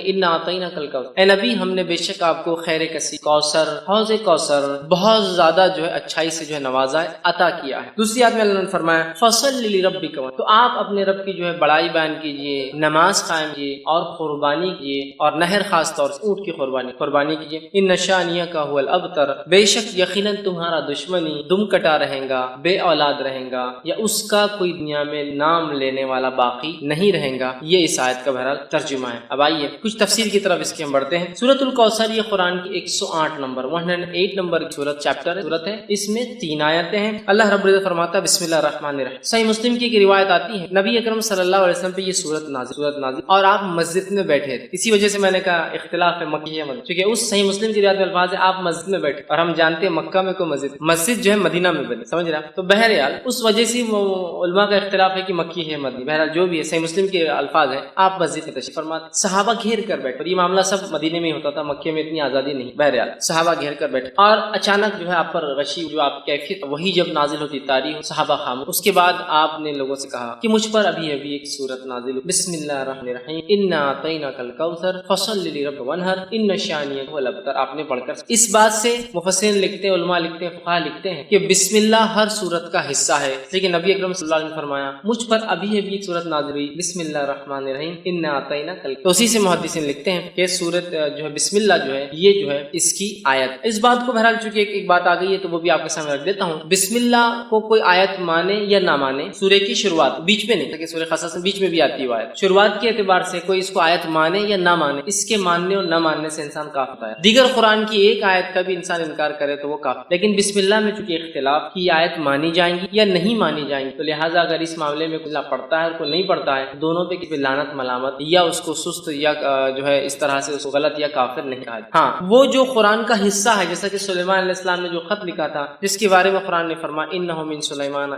انا اعطیناک الکوثر، اے نبی ہم نے بے شک آپ کو خیر کثیر، کوثر، حوض کوثر بہت زیادہ جو ہے اچھائی سے جو ہے نوازا ہے، عطا کیا ہے۔ دوسری آیت میں اللہ نے فرمایا فصل لربک، تو آپ اپنے رب کی جو ہے بڑائی بیان کیجئے، نماز قائم کیجئے اور قربانی کیجئے، اور نہر خاص طور سے اونٹ کی قربانی کیجئے۔ ان شانیک هو الابتر، بے شک یقیناً تمہارا دشمنی دم کٹا رہے گا، بے اولاد رہے گا، یا اس کا کوئی دنیا میں نام لینے والا باقی نہیں رہے گا۔ یہ اس آیت کا بہرحال ترجمہ ہے۔ اب آئیے کچھ تفسیر کی طرف اس کے ہم بڑھتے ہیں۔ سورۃ الکوثر یہ قرآن کی 108 نمبر سورت ہے، اس میں 3 آیتیں ہیں۔ اللہ رب العزت فرماتا ہے بسم اللہ الرحمن الرحیم۔ صحیح مسلم کی ایک روایت آتی ہے نبی اکرم صلی اللہ علیہ وسلم پہ یہ سورت نازل اور آپ مسجد میں بیٹھے تھے، اسی وجہ سے میں نے کہا اختلاف ہے مکی ہے مدنی، کیونکہ اس صحیح مسلم کی روایت میں الفاظ ہے آپ مسجد میں بیٹھے، اور ہم جانتے ہیں مکہ میں کوئی مسجد جو ہے مدینہ میں بنی، سمجھ رہا؟ تو بہرحال اس وجہ سے علماء کا اختلاف ہے کہ مکی ہے مدنی، بہرحال جو بھی ہے صحیح مسلم کے الفاظ ہیں آپ مسجد میں تشریف فرما، صحابہ گھیر کر بیٹھے، اور یہ معاملہ سب مدینے میں ہوتا تھا، مکے میں اتنی آزادی نہیں، بہرحال صحابہ گھیر کر بیٹھے، اور اچانک جو ہے آپ پر غشی جو آپ کی کیفیت وہی جب نازل ہوتی تاریخ، صحابہ خاموش۔ اس کے بعد آپ نے لوگوں سے کہا کہ مجھ پر ابھی ایک سورت نازل ہوئی، بسم اللہ الرحمن الرحیم، انا اعطیناک الکوثر فصل لربک وانحر ان شانیک هو الابتر، آپ نے پڑھ کر اس بات سے مفسرین لکھتے ہیں، علماء لکھتے ہیں، فقہاء لکھتے ہیں کہ بسم اللہ ہر سورت کا حصہ ہے، لیکن نبی اکرم صلی اللہ علیہ وسلم نے فرمایا مجھ پر ابھی ایک سورت نازل ہوئی بسم اللہ الرحمن الرحیم انا اعطیناک الکوثر، تو اسی سے محدثین لکھتے ہیں کہ سورت جو ہے بسم اللہ جو ہے یہ جو ہے اس کی آیت، اس بات کو بہرحال چونکہ ایک بات آ گئی ہے تو وہ بھی آپ کے سامنے رکھ دیتا ہوں۔ بسم اللہ کو کوئی آیت مانے یا نہ مانے، سورے کی شروعات بیچ میں نہیں، کہ سورہ قصص میں بیچ میں بھی آتی ہے آیت، شروعات کے اعتبار سے کوئی اس کو آیت مانے یا نہ مانے، اس کے ماننے اور نہ ماننے سے انسان کافر ہوتا ہے۔ دیگر قرآن کی ایک آیت کا بھی انسان انکار کرے تو وہ کافر، لیکن بسم اللہ میں چونکہ اختلاف کی آیت مانی جائیں گی یا نہیں مانی جائیں گی، تو لہٰذا اگر اس معاملے میں کوئی پڑھتا ہے اور کوئی نہیں پڑھتا ہے، دونوں پہ کسی لعنت ملامت یا اس کو سست یا جو ہے اس طرح سے اس کو غلط یا کافر نہیں کہا۔ ہاں وہ جو قرآن کا حصہ ہے، جیسا کہ سلیمان علیہ السلام نے جو خط لکھا تھا، جس کے بارے میں قرآن نے فرمایا انہ من سلیمان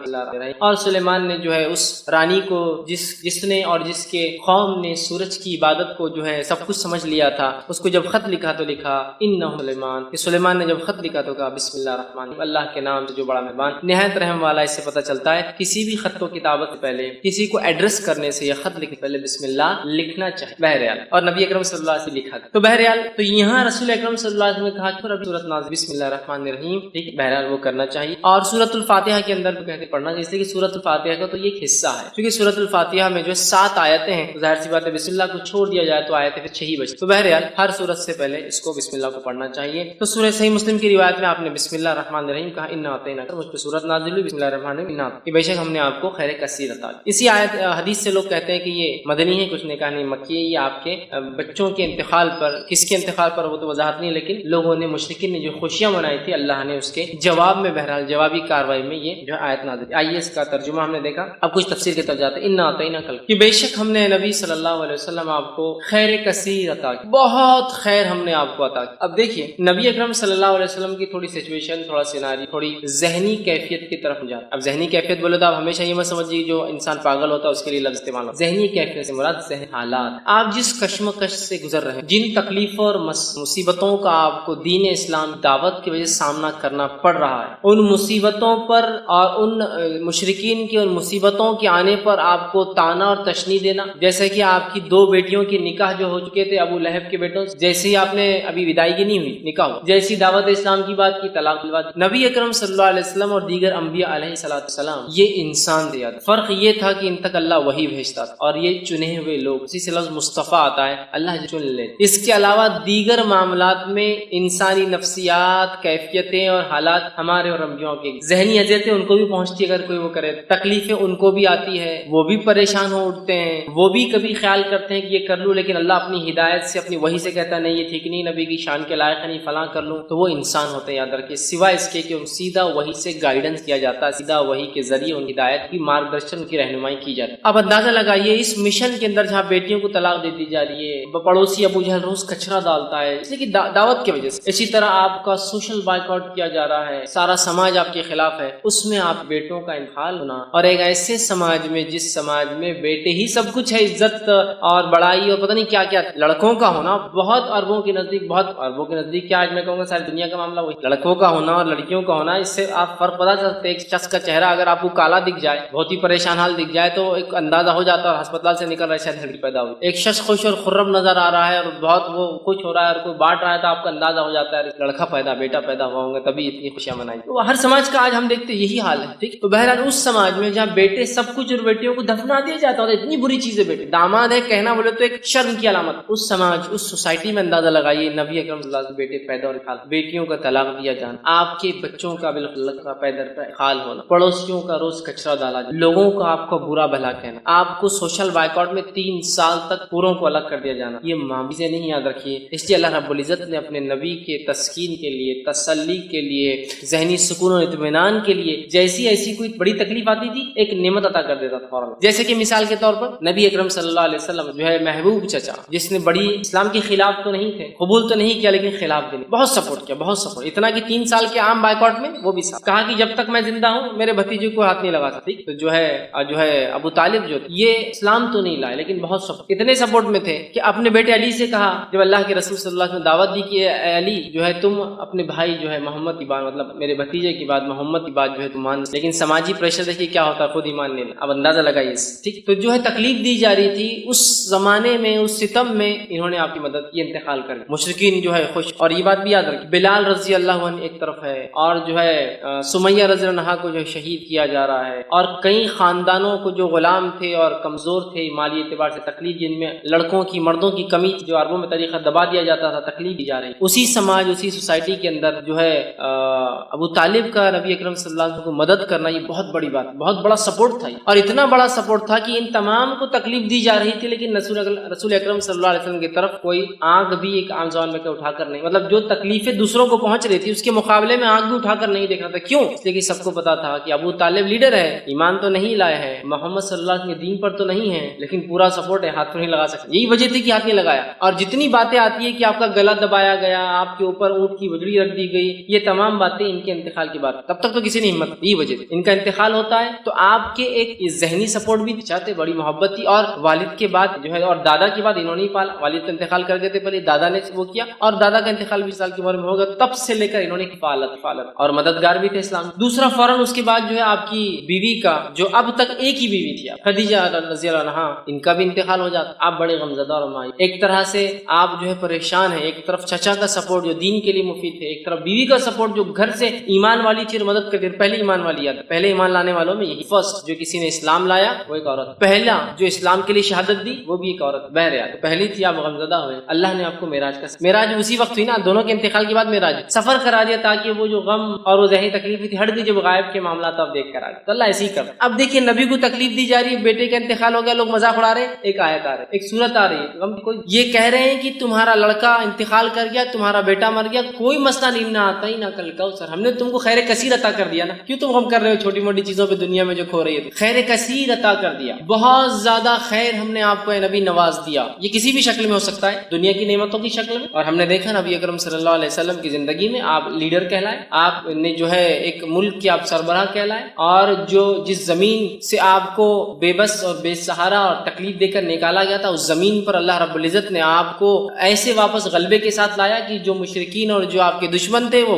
اور سلیمان نے جو ہے اس رانی کو جس نے اور جس کے قوم نے سورج کی عبادت کو جو ہے سب کچھ سمجھ لیا تھا، اس کو جب خط لکھا تو لکھا انہ سلیمان، کہ سلیمان نے جب خط لکھا تو کہا بسم اللہ الرحمن الرحیم، اللہ کے نام سے جو بڑا مہربان نہایت رحم والا۔ اس سے پتہ چلتا ہے کسی بھی خط کو کتابت سے پہلے، کسی کو ایڈریس کرنے سے یا خط لکھنے سے پہلے بسم اللہ لکھنا چاہیے بہرحال، اور نبی اکرم صلی اللہ علیہ وسلم لکھا تو بہرحال تو یہاں رسول اکرم صلی اللہ علیہ وسلم نے کہا کہ ابھی سورۃ نازل بسم اللہ الرحمن الرحیم، ٹھیک ہے، بہرحال وہ کرنا چاہیے، اور سورۃ الفاتحہ کے اندر تو کہتے پڑھنا چاہیے، اس لیے کہ سورۃ الفاتحہ کا تو یہ ایک حصہ ہے، کیونکہ سورۃ الفاتحہ میں جو ہے 7 آیتیں ہیں، ظاہر سی بات ہے بسم اللہ کو چھوڑ دیا جائے تو آیتیں پھر 6 ہی بچتی، تو بہرحال ہر سورت سے پہلے اس کو بسم اللہ کو پڑھنا چاہیے۔ تو سورہ صحیح مسلم کی روایت میں آپ نے بسم اللہ الرحمن الرحیم کہا انا اعطیناک، مجھ پہ سورت نازل ہوئی بسم اللہ الرحمن الرحیم کہ بے شک ہم نے آپ کو خیر کثیر عطا کی۔ اسی آیت حدیث سے لوگ کہتے ہیں کہ یہ مدنی ہے، کچھ نے کہا نہیں مکی ہے، یہ آپ کے بچوں کے انتقال پر، کس کے انتقال پر وہ تو وضاحت نہیں، لیکن لوگوں نے مشرکین نے جو خوشیاں منائی تھی اللہ نے اس کے جواب میں بہرحال جوابی کاروائی میں یہ جو آیت نازل کی۔ آئیے اس کا ترجمہ ہم نے دیکھا، اب کچھ تفسیر کی طرف جاتے ہیں۔ انا اعطیناک کہ بے شک ہم نے نبی صلی اللہ علیہ وسلم آپ کو خیر کثیر عطا کی، بہت خیر ہم نے آپ کو عطا کی۔ اب دیکھیے نبی اکرم صلی اللہ علیہ وسلم کی تھوڑی سچویشن، تھوڑا سیناری، تھوڑی ذہنی کیفیت کی طرف جاتے۔ اب ذہنی کیفیت بولے تو آپ ہمیشہ یہ مت سمجھیے جو انسان پاگل ہوتا ہے اس کے لیے لفظ استعمال ہوتا ہے، ذہنی کیفیت سے مراد ذہن حالات، آپ جس کشمکش سے گزر رہے ہیں، جن تکلیفوں اور مصیبتوں کا آپ کو دین اسلام دعوت کی وجہ سے سامنا کرنا پڑ رہا ہے، ان مصیبتوں پر اور ان مشرکین کی ان مصیبتوں کے آنے پر آپ کو تانا اور تشنی دینا، جیسے کہ آپ کی 2 بیٹیوں کے نکاح جو ہو چکے تھے ابو لہب کے بیٹوں سے، جیسے ہی آپ نے ابھی ودائیگی نہیں ہوئی نکاح ہو، جیسی دعوت اسلام کی بات کی طلاق کی بات، نبی اکرم صلی اللہ علیہ وسلم اور دیگر انبیاء علیہ السلام یہ انسان تھے، فرق یہ تھا کہ ان تک اللہ وحی بھیجتا تھا اور یہ چنے ہوئے لوگ، اسی سے لفظ مصطفیٰ آتا ہے، اللہ چن لے۔ اس کے علاوہ دیگر معاملات میں انسانی نفسیات، کیفیتیں اور حالات ہمارے اور انبیاء کے ذہنی اذیتیں ان کو بھی پہنچتی ہے، اگر کوئی وہ کرے، تکلیفیں ان کو بھی آتی ہے، وہ بھی پریشان ہو اٹھتے ہیں، وہ بھی کبھی خیال کرتے ہیں کہ یہ کر لوں، لیکن اللہ اپنی ہدایت سے اپنی وحی سے کہتا ہے نہیں یہ ٹھیک نہیں، نبی کی شان کے لائق نہیں، فلاں کر لوں، تو وہ انسان ہوتے ہیں یاد رکھیے، سوائے اس کے کہ ان سیدھا وحی سے گائیڈنس کیا جاتا ہے، سیدھا وحی کے ذریعے ان ہدایت کی مارگدرشن کی رہنمائی کی جاتی ہے۔ اب اندازہ لگائیے اس مشن کے اندر جہاں بیٹیوں کو طلاق دے دی جا رہی ہے، پڑوسی ابو جہل روز کچرا ڈالتا ہے اس لیے کہ دعوت کی وجہ سے، اسی طرح آپ کا سوشل بائیکاٹ کیا جا رہا ہے، سارا سماج آپ کے خلاف ہے، اس میں آپ بیٹوں کا انتقال ہونا، اور ایک ایسے سماج میں جس سماج میں بیٹے ہی سب کچھ ہے، عزت اور بڑائی اور پتہ نہیں کیا کیا، لڑکوں کا ہونا بہت اربوں کے نزدیک کیا، آج میں کہوں گا ساری دنیا کا معاملہ وہی، لڑکوں کا ہونا اور لڑکیوں کا ہونا، اس سے آپ فرق پتا چلتے ہیں۔ ایک شخص کا چہرہ اگر آپ کو کالا دکھ جائے، بہت ہی پریشان حال دکھ جائے، تو ایک اندازہ ہو جاتا ہے ہسپتال سے نکل رہا ہے شاید لڑکی پیدا ہوئی۔ ایک شخص خوش اور خرم نظر آ رہا ہے اور بہت وہ خوش ہو رہا ہے اور کوئی بانٹ رہا ہے تو آپ کو اندازہ ہو جاتا ہے لڑکا پیدا بیٹا پیدا ہوا ہوں گے تبھی اتنی خوشیاں منائی. تو ہر سماج کا آج ہم دیکھتے یہی حال ہے. ٹھیک, تو بہرحال اس سماج میں جہاں بیٹے سب کچھ اور بیٹیوں کو دفنا دیا جاتا ہے, اتنی بری چیز ہے بیٹے, داماد ہے کہنا بولے تو ایک شرم کی علامت. اس سماج اس سوسائٹی میں اندازہ لگائیے نبی اکرم صلی اللہ علیہ وسلم بیٹے پیدا اور خال, بیٹیوں کا طلاق دیا جانا, آپ کے بچوں کا بالخلق کا پیدا خال ہونا, پڑوسیوں کا روز کچرا ڈالا جانا, لوگوں کو آپ کو برا بھلا کہنا, آپ کو سوشل بائیکاٹ میں 3 سال تک پوروں کو الگ کر دیا جانا, یہ معاملے سے نہیں یاد رکھیے. اس لیے اللہ رب العزت نے اپنے نبی کے تسکین کے لیے, تسلی کے لیے, ذہنی سکون اور اطمینان کے لیے جیسی ایسی کوئی بڑی تکلیف آتی تھی ایک نعمت عطا کر دیتا فوراً. جیسے کہ مثال کے طور پر نبی اکرم صلی اللہ علیہ وسلم جو ہے محبوب چچا, جس نے بڑی اسلام کے خلاف تو نہیں تھے, قبول تو نہیں کیا لیکن خلاف بھی نہیں, بہت سپورٹ کیا, بہت سپورٹ, اتنا کہ 3 سال کے عام بائیکاٹ میں وہ بھی کہا کہ جب تک میں زندہ ہوں میرے بھتیجے کو ہاتھ نہیں لگا سکتی. تو جو ہے ابو طالب جو یہ اسلام تو نہیں لائے لیکن بہت سپورٹ, اتنے سپورٹ میں تھے کہ اپنے بیٹے علی سے کہا جب اللہ کے رسول صلی اللہ علیہ وسلم نے دعوت دی کہ اے علی جو ہے تم اپنے بھائی جو ہے محمد کی بات, مطلب میرے بھتیجے کی بات, محمد کی بات جو ہے تم مان, لیکن سماجی پریشر دیکھیے کیا ہوتا ہے, خود ایمان لینا. اب اندازہ لگائیے اس. ٹھیک, تو جو ہے تکلیف دی جا رہی تھی اس زمانے میں, اس ستم میں انہوں نے آپ کی مدد کی, انتقال کر دی. مشرکین جو ہے خوش, اور یہ بات بھی یاد رکھیں بلال رضی اللہ عنہ ایک طرف ہے اور جو ہے سمیہ رضی اللہ عنہا کو جو شہید کیا جا رہا ہے, اور کئی خاندانوں کو جو غلام تھے اور کمزور تھے مالی اعتبار سے, تکلیف جن میں لڑکوں کی مردوں کی کمی جو عربوں میں طریقہ دبا دیا جاتا تھا, تکلیف دی جا رہی. اسی سماج اسی سوسائٹی کے اندر جو ہے ابو طالب کا نبی اکرم صلی اللہ علیہ وسلم کو مدد کرنا یہ بہت بڑی بات, بہت بڑا سپورٹ تھا, اور اتنا بڑا سپورٹ تھا کہ ان تمام کو تکلیف دی جا رہی تھی لیکن رسول اکرم صلی اللہ علیہ وسلم کی طرف کوئی آنکھ بھی ایک عام زبان میں اٹھا کر نہیں, مطلب جو تکلیفیں دوسروں کو پہنچ رہی تھی اس کے مقابلے میں آنکھ بھی اٹھا کر نہیں دیکھ رہا تھا. کیوں؟ اس لیے کہ سب کو پتا تھا کہ ابو طالب لیڈر ہے, ایمان تو نہیں لائے ہے, محمد صلی اللہ علیہ وسلم کے دین پر تو نہیں ہے, لیکن پورا سپورٹ ہے, ہاتھ تو نہیں لگا سکتے. یہی وجہ تھی کہ ہاتھ نہیں لگایا. اور جتنی باتیں آتی ہے کہ آپ کا گلا دبایا گیا, آپ کے اوپر اونٹ کی وجڑی رکھ دی گئی, یہ تمام باتیں ان کے انتقال کی بات, تب تک تو کسی نے ہمت, یہی وجہ تھی. ان کا انتقال ہوتا ہے تو آپ کے ایک ذہنی سپورٹ بھی چاہتے, بڑی محبت تھی, اور والد کے بعد جو ہے اور دادا کے بعد انہوں نے پالا, والد تو انتقال کر گئے تھے پہلے, دادا نے وہ کیا, اور دادا کا انتقال 20 سال کی عمر میں ہوگا, تب سے لے کر انہوں نے فعالت اور مددگار بھی تھے اسلام. دوسرا فوراً اس کے بعد جو ہے آپ کی بیوی کا, جو اب تک ایک ہی بیوی تھی خدیجہ رضی اللہ عنہا, ان کا بھی انتقال ہو جاتا. آپ بڑے غمزدہ اور مایوس, ایک طرح سے آپ جو ہے پریشان ہیں. ایک طرف چچا کا سپورٹ جو دین کے لیے مفید تھے, ایک طرف بیوی کا سپورٹ جو گھر سے ایمان والی تھی اور مدد کرتی. پہلے ایمان والی یاد, پہلے ایمان لانے والوں میں یہی فرسٹ جو کسی نے اسلام لایا وہ ایک عورت, پہلا جو اسلام کے لیے شہادت دی وہ بھی ایک عورت. بہرحال پہلی تھی, آپ غمزدہ ہوئے, اللہ نے آپ کو معراج اسی وقت ہوئی نا, دونوں کے انتقال کے بعد معراج سفر کرا دیا تاکہ وہ جو غم اور وہ ذہنی تکلیف تھی ہٹ گئی, جب غائب کے معاملات آپ دیکھ کر آ گئے. تو اللہ ایسے ہی کر. اب دیکھیے نبی کو تکلیف دی جا رہی ہے, بیٹے کا انتقال ہو گیا, لوگ مذاق اڑا رہے, ایک آیت آ رہی, ایک سورت آ رہی ہے, کوئی یہ کہہ رہے ہیں کہ تمہارا لڑکا انتقال کر گیا, تمہارا بیٹا مر گیا, کوئی مسئلہ نہیں, نہ آتا ہی نہ کل کا سر, ہم نے تم کو خیر کثیر عطا کر دیا نا, کیوں تم غم کر رہے ہو چھوٹی موٹی چیزوں پہ دنیا میں جو کھو رہی ہے. خیر کثیر عطا کر دیا, بہت زیادہ خیر ہم نے آپ کو اے نبی نواز دیا. یہ کسی بھی شکل میں ہو سکتا ہے, دنیا کی نعمتوں کی شکل میں, اور ہم نے دیکھا نبی اکرم صلی اللہ علیہ وسلم کی زندگی میں آپ لیڈر کہلائے, آپ نے جو ہے ایک ملک کے آپ سربراہ کہلائے, اور جو جس زمین سے آپ کو بے بس اور بے سہارا اور تکلیف دے کر نکالا گیا تھا, اس زمین پر اللہ رب العزت نے آپ کو ایسے واپس غلبے کے ساتھ لایا کہ جو مشرکین اور جو آپ کے دشمن تھے وہ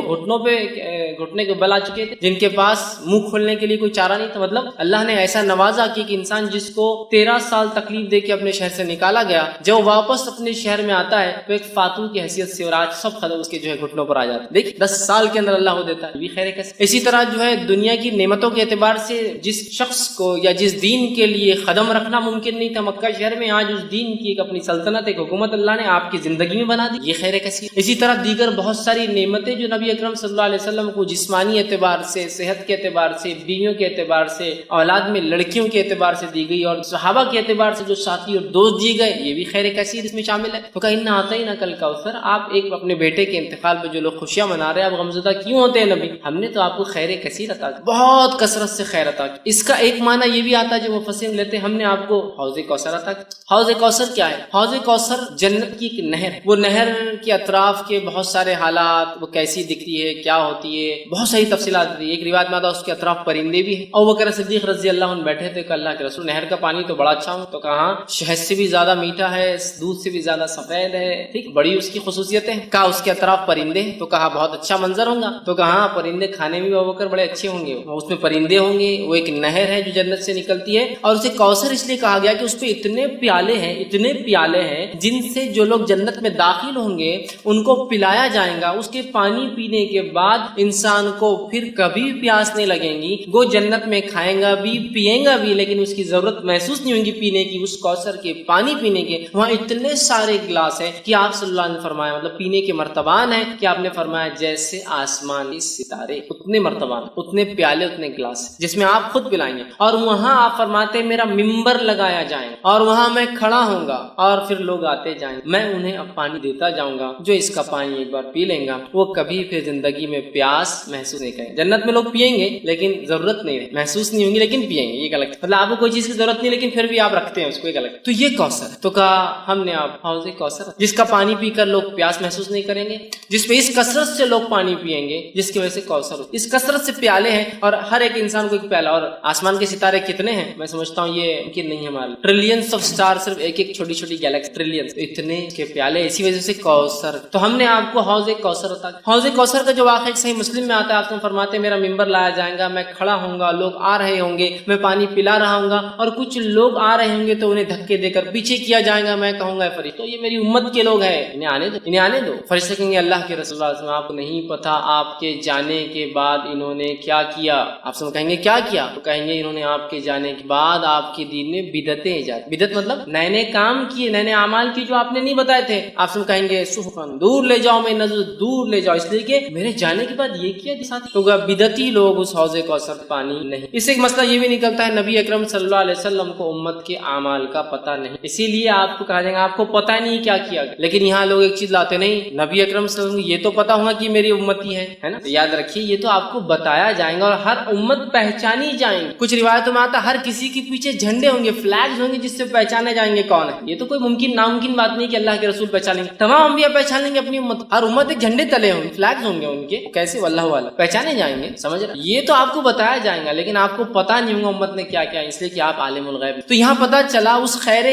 گھٹنے کو بلا چکے تھے, جن کے پاس منہ کھولنے کے لیے کوئی چارہ نہیں تھا. مطلب اللہ نے ایسا نوازا کہ انسان جس کو 13 سال تکلیف دے کے اپنے شہر سے نکالا گیا, جب واپس اپنے شہر میں آتا ہے تو ایک فاتو کی حیثیت سے, اور آج سب خدم اس کے جو ہے گھٹنوں پر آ جاتے ہیں. دیکھ 10 سال کے اندر اللہ کو دیتا ہے, بھی خیر کیسے. اسی طرح جو ہے دنیا کی نعمتوں کے اعتبار سے جس شخص کو یا جس دین کے لیے قدم رکھنا ممکن نہیں تھا مکہ شہر میں, آج اس دین کی ایک اپنی سلطنت, ایک حکومت اللہ نے آپ کی زندگی میں بنا دی, یہ خیر کیسی. اسی طرح دیگر بہت ساری نعمتیں جو نبی اکرم صلی اللہ علیہ وسلم کو جسمانی اعتبار سے, صحت کے اعتبار سے, بیویوں کے اعتبار سے, اولاد میں لڑکیوں کے اعتبار سے دی گئی, اور صحابہ کے اعتبار سے جو ساتھی اور دوست دیے گئے, یہ بھی خیر کثیر اس میں شامل ہے. تو کہیں نہ آتا ہی نہ کل کا اوسر. آپ ایک اپنے بیٹے کے انتقال پہ جو لوگ خوشیاں منا رہے ہیں, آپ غمزدہ کیوں ہوتے ہیں نبی؟ ہم نے تو آپ کو خیر کثیر عطا کی, بہت کثرت سے خیر عطا کی. اس کا ایک معنی یہ بھی آتا ہے جو مفسرین لیتے ہیں, ہم نے آپ کو حوض کوثر عطا کی. حوض کوثر کیا ہے؟ حوض کوثر جنت کی ایک نہر ہے. وہ نہر کے اطراف کے بہت سارے حالات, وہ کیسی دکھتی ہے, کیا ہوتی ہے, بہت ساری تفصیلات ہوتی ہے. ایک روایت میں آتا ہے اس کے اطراف پرندے بھی ہیں. ابو بکر صدیق رضی اللہ عنہ بیٹھے تھے کہ اللہ کے رسول نہر کا پانی تو بڑا اچھا ہوں, تو کہاں شہد سے بھی زیادہ میٹھا ہے, دودھ سے بھی زیادہ سفید ہے, ٹھیک, بڑی اس کی خصوصیتیں. کہا اس کے اطراف پرندے, تو کہا بہت اچھا منظر ہوگا, تو کہاں پرندے کھانے میں ابو بکر بڑے اچھے ہوں گے, اس میں پرندے ہوں گے. وہ ایک نہر ہے جو جنت سے نکلتی ہے, اور اسے کوثر اس لیے کہا گیا کہ اس پہ اتنے پیالے ہیں, اتنے اتنے پیالے ہیں جن سے جو لوگ جنت میں داخل ہوں گے ان کو پلایا جائے گا، اس کے پانی پینے کے بعد انسان کو پھر کبھی پیاس نہیں لگیں گی، وہ جنت میں کھائے گا بھی پیئے گا بھی لیکن اس کی ضرورت محسوس نہیں ہوگی پینے کی، اس کوثر کے پانی پینے کے۔ وہاں اتنے سارے گلاس ہیں کہ آپ صلی اللہ علیہ وسلم نے فرمایا، مطلب پینے کے مرتبان ہیں کہ آپ نے فرمایا جیسے آسمان کے ستارے، اتنے مرتبان، اتنے پیالے، اتنے گلاس جس میں آپ خود پلائیں گے۔ اور وہاں آپ فرماتے میرا ممبر لگایا جائے اور وہاں میں کھڑا ہوں گا اور پھر لوگ آتے جائیں، میں انہیں اب پانی دیتا جاؤں گا، جو اس کا پانی ایک بار پی لیں گا وہ کبھی پھر زندگی میں پیاس محسوس نہیں کریں گے۔ جنت میں لوگ پیئیں گے لیکن ضرورت نہیں ہے، محسوس نہیں ہوں گی لیکن پیئیں گے، یہ غلط، مطلب آپ کو کوئی چیز کی ضرورت نہیں لیکن پھر بھی آپ رکھتے ہیں اس کو، یہ غلط۔ تو یہ کوثر تو کہا ہم نے آپ حوض کوثر، جس کا پانی پی کر لوگ پیاس محسوس نہیں کریں گے، جس پہ اس کثرت سے لوگ پانی پیئیں گے جس کی وجہ سے کوثر ہو، اس کثرت سے پیالے ہیں اور ہر ایک انسان کو ایک پیالہ۔ اور آسمان کے ستارے کتنے ہیں میں سمجھتا ہوں یہ ممکن نہیں ہے، ہمارے ٹریلینس آف سٹار، صرف ایک ایک چھوٹی چھوٹی گیلیکسی، ٹریلینس، اتنے کے پیالے، اسی وجہ سے کوثر۔ تو ہم نے آپ کو حوض کوثر عطا کیا۔ حوض کوثر کا جو واقعہ صحیح مسلم میں آتا ہے، آپ نے فرماتے میرا ممبر لایا جائے گا، میں کھڑا ہوں گا، لوگ آ رہے ہوں گے، میں پانی پلا رہا ہوں گا اور کچھ لوگ آ رہے ہوں گے تو انہیں دھکے دے کر پیچھے کیا جائے گا، میں کہوں گا فرشتوں یہ میری امت کے لوگ ہیں، انہیں آنے دو، انہیں آنے دو۔ فرشتے کہیں گے اللہ کے رسول اللہ آپ کو نہیں پتا آپ کے جانے کے بعد انہوں نے کیا کیا؟ آپ سے کہیں گے کیا کیا؟ تو کہیں گے انہوں نے آپ کے جانے کے بعد آپ کے دین میں بدعتیں ایجاد، بدعت مطلب نئے نئے کام کیے، نئے نئے اعمال کیے جو آپ نے نہیں بتائے تھے۔ آپ سے کہیں گے سحفن دور لے جاؤ، میں نظر دور لے جاؤ، اس لیے کہ میرے جانے کے بعد یہ کیا ساتھ تو بدعتی لوگ اس حوض کوثر پانی نہیں۔ اس سے ایک مسئلہ یہ بھی نکلتا ہے نبی اکرم صلی اللہ علیہ وسلم کو امت کے اعمال کا پتہ نہیں، اسی لیے آپ کو کہا جائے گا آپ کو پتہ نہیں کیا کیا گیا، لیکن یہاں لوگ ایک چیز لاتے نہیں، نبی اکرم صلی اللہ علیہ وسلم یہ تو پتہ ہوگا کہ میری امتی ہے نا، تو یاد رکھیے یہ تو آپ کو بتایا جائے گا اور ہر امت پہچانی جائیں گی۔ کچھ روایتوں میں آتا ہر کسی کے پیچھے جھنڈے ہوں گے، فلیگز ہوں گے جس سے پہچانے جائیں گے کون ہے۔ یہ تو کوئی ممکن ناممکن بات نہیں کہ اللہ کے رسول پہچانیں گے، تمام انبیاء پہچان لیں گے اپنی امت، ہر امت ایک جھنڈے تلے ہوں گے، فلیگز ہوں گے ان کے، کیسے واللہ والا پہچانے جائیں گے، سمجھ رہے؟ یہ تو آپ کو بتایا جائے گا لیکن آپ کو پتہ نہیں ہوگا امت نے کیا کیا، اس لیے کہ آپ عالم الغیب۔ تو یہاں پتہ چلا اس خیر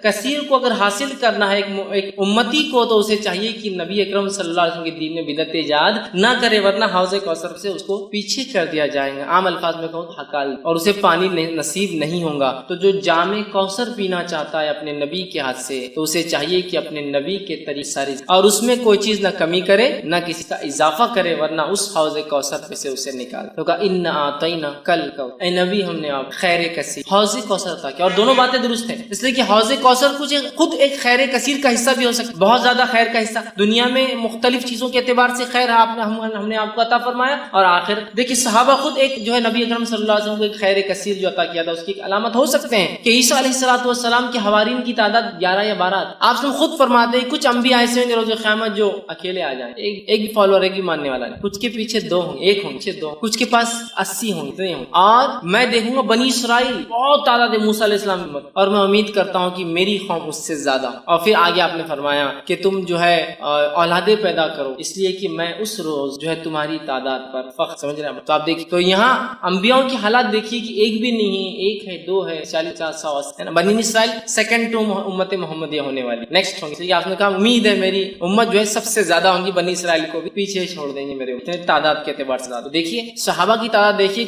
کثیر کو اگر حاصل کرنا ہے ایک امتی کو تو اسے چاہیے کہ نبی اکرم صلی اللہ علیہ وسلم کے دین میں بدعت ایجاد نہ کرے، ورنہ حوض کوثر سے اس کو پیچھے کر دیا جائے گا، عام الفاظ میں کہوں حقال، اور اسے پانی نصیب نہیں ہوگا۔ تو جو جام کوثر پینا چاہتا ہے اپنے نبی کے ہاتھ سے تو اسے چاہیے کہ اپنے نبی کے طریقے ساری اور اس میں کوئی چیز نہ کمی کرے نہ کسی کا اضافہ کرے، ورنہ اس حوض کوثر پہ سے اسے نکال۔ تو کہا ان اعطینا کل کو، اے نبی ہم نے آپ خیر کثیر حوض کوثر عطا کیا، اور دونوں باتیں درست ہیں، اس لیے کہ حوض کوثر کچھ خود ایک خیر کثیر کا حصہ بھی ہو سکتا ہے، بہت زیادہ خیر کا حصہ، دنیا میں مختلف چیزوں کے اعتبار سے خیر ہم نے آپ کو عطا فرمایا، اور آخر دیکھیے صحابہ خود ایک جو ہے نبی اکرم صلی اللہ علیہ وسلم کو ایک خیر کثیر جو عطا کیا تھا اس کی ایک علامت ہو سکتے ہیں کہ عیسیٰ علیہ السلام کے حوارین کی تعداد 11 یا 12، آپ سے خود فرماتے ہیں کچھ انبیاء ایسے ہوں گے روز قیامت جو اکیلے آ جائیں، ایک بھی فالوور، ایک بھی ماننے والا نہیں، کچھ کے پیچھے 2 ہوں گے، 1 ہوں گے، 2، کچھ کے پاس 80 ہوں گے، اور میں دیکھوں گا بنی اسرائیل بہت تعداد ہے موسیٰ علیہ السلام کی امت، اور میں امید کرتا ہوں کہ میری قوم اس سے زیادہ۔ اور پھر آگے آپ نے فرمایا کہ تم جو ہے اولادیں پیدا کرو اس لیے کہ میں اس روز جو ہے تمہاری تعداد پر فخر، سمجھ رہے ہیں؟ تو آپ دیکھیے تو یہاں انبیاء کی حالات دیکھیے کہ ایک بھی نہیں ہے، 1 ہے، 2 ہے، 40 50 ہے نا۔ بنی اسرائیل سیکنڈ ٹو امت محمدیہ ہونے والی، نیکسٹ ہوں گی، آپ نے کہا امید ہے میری امت جو ہے سب سے زیادہ ہوں گی، بنی اسرائیل کو بھی پیچھے چھوڑ دیں گے میرے تعداد کے اعتبار سے زیادہ۔ دیکھیے صحابہ کی تعداد دیکھیے،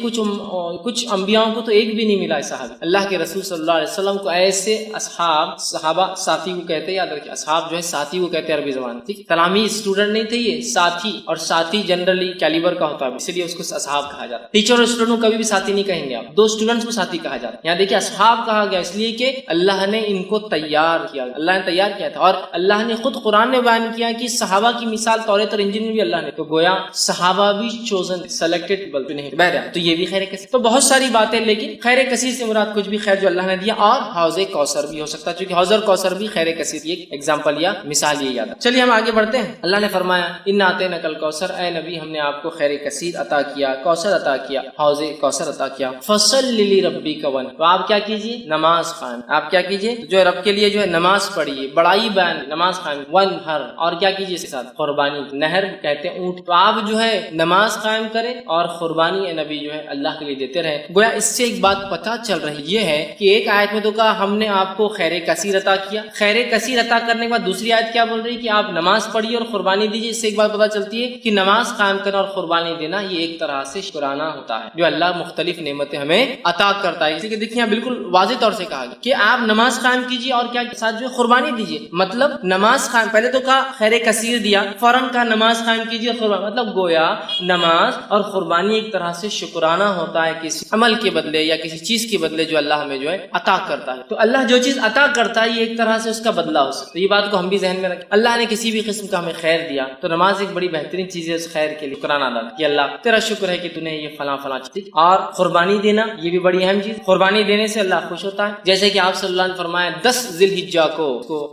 کچھ انبیاء کو تو ایک بھی نہیں ملا ہے صحابہ، اللہ کے رسول صلی اللہ علیہ وسلم کو ایسے اصحاب، صحابہ ساتھی کو کہتے ہیں، یاد رکھیے اصحاب جو ہے ساتھی کو کہتے ہیں عربی زبان، ٹھیک، تلامیذ اسٹوڈنٹ نہیں تھے یہ، ساتھی، اور ساتھی جنرلی کیلیبر کا ہوتا ہے اس لیے اس کو اصحاب کہا جاتا ہے۔ ٹیچر اور اسٹوڈنٹ کو کبھی بھی ساتھی نہیں کہیں گے آپ، 2 اسٹوڈنٹس کو ساتھی کہا جاتا ہے، یہاں دیکھیے اصحاب کہا گیا اس لیے کہ اللہ نے ان کو تیار کیا، اللہ نے تیار کیا تھا، اور اللہ نے خود قرآن میں بیان کیا کہ صحابہ کی مثال توریت اور انجیل میں بھی اللہ نے، تو گویا صحابہ بھی چوزن سلیکٹڈ بلکہ نہیں بہرحال، تو یہ بھی خیر کثیر، تو بہت ساری باتیں، لیکن خیر کثیر سے مراد کچھ بھی خیر جو اللہ نے دیا، اور حوض کوثر بھی ہو سکتا ہے چونکہ حوض کوثر بھی خیر کثیر کی ایک ایگزامپل یا مثال یہ یاد ہے۔ چلیے ہم آگے بڑھتے ہیں۔ اللہ نے فرمایا انا اعطیناک الکوثر، اے نبی ہم نے آپ کو خیر کثیر عطا کیا، کوثر عطا کیا، حوض کوثر عطا کیا، فصل لربک ون، تو آپ کیا کیجیے نماز قائم، آپ کیا کیجیے جو رب کے لیے جو ہے نماز پڑھیے، بڑائی بیان نماز قائم، ون ہر، اور کیا کیجیے اس کے ساتھ قربانی، نہر کہتے ہیں اونٹ، تو آپ جو ہے نماز قائم کریں اور قربانی اے نبی جو ہے اللہ کے لیے دیتے رہے۔ گویا اس سے ایک بات پتہ چل رہی یہ ہے کہ ایک آیت میں تو کہا ہم نے آپ کو خیر کثیر عطا کیا، خیر کثیر عطا کرنے کے بعد دوسری آیت کیا بول رہی ہے کہ آپ نماز پڑھیے اور قربانی دیجیے۔ اس سے ایک بات پتہ چلتی ہے کہ نماز قائم کرنا اور قربانی دینا یہ ایک طرح سے شکرانہ ہوتا ہے جو اللہ مختلف نعمتیں ہمیں عطا کرتا ہے، اسی لیے دیکھیے بالکل واضح طور سے کہا گیا کہ آپ نماز قائم کیجیے اور کیا ساتھ جو ہے قربانی دیجیے. مطلب نماز قائم، پہلے تو کہا خیر کثیر دیا، فوراً کہا نماز قائم کیجیے قربانی. مطلب گویا نماز اور قربانی ایک طرح سے شکرانہ ہوتا ہے کسی عمل کے بدلے یا کسی چیز کے بدلے جو اللہ ہمیں جو ہے عطا کرتا ہے. تو اللہ جو چیز عطا کرتا ہے یہ ایک طرح سے اس کا بدلہ ہو سکتا ہے. یہ بات کو ہم بھی ذہن میں رکھیں. اللہ نے کسی بھی قسم کا ہمیں خیر دیا تو نماز ایک بڑی بہترین چیز ہے اس خیر کے لیے شکرانہ ادا کہ اللہ تیرا شکر ہے کہ تو نے یہ فلاں فلاں چیز. اور قربانی دینا یہ بھی بڑی اہم چیز. قربانی دینے سے اللہ خوش ہوتا ہے، جیسے کہ آپ صلی اللہ علیہ وسلم فرمایا 10 ذی الحجہ کو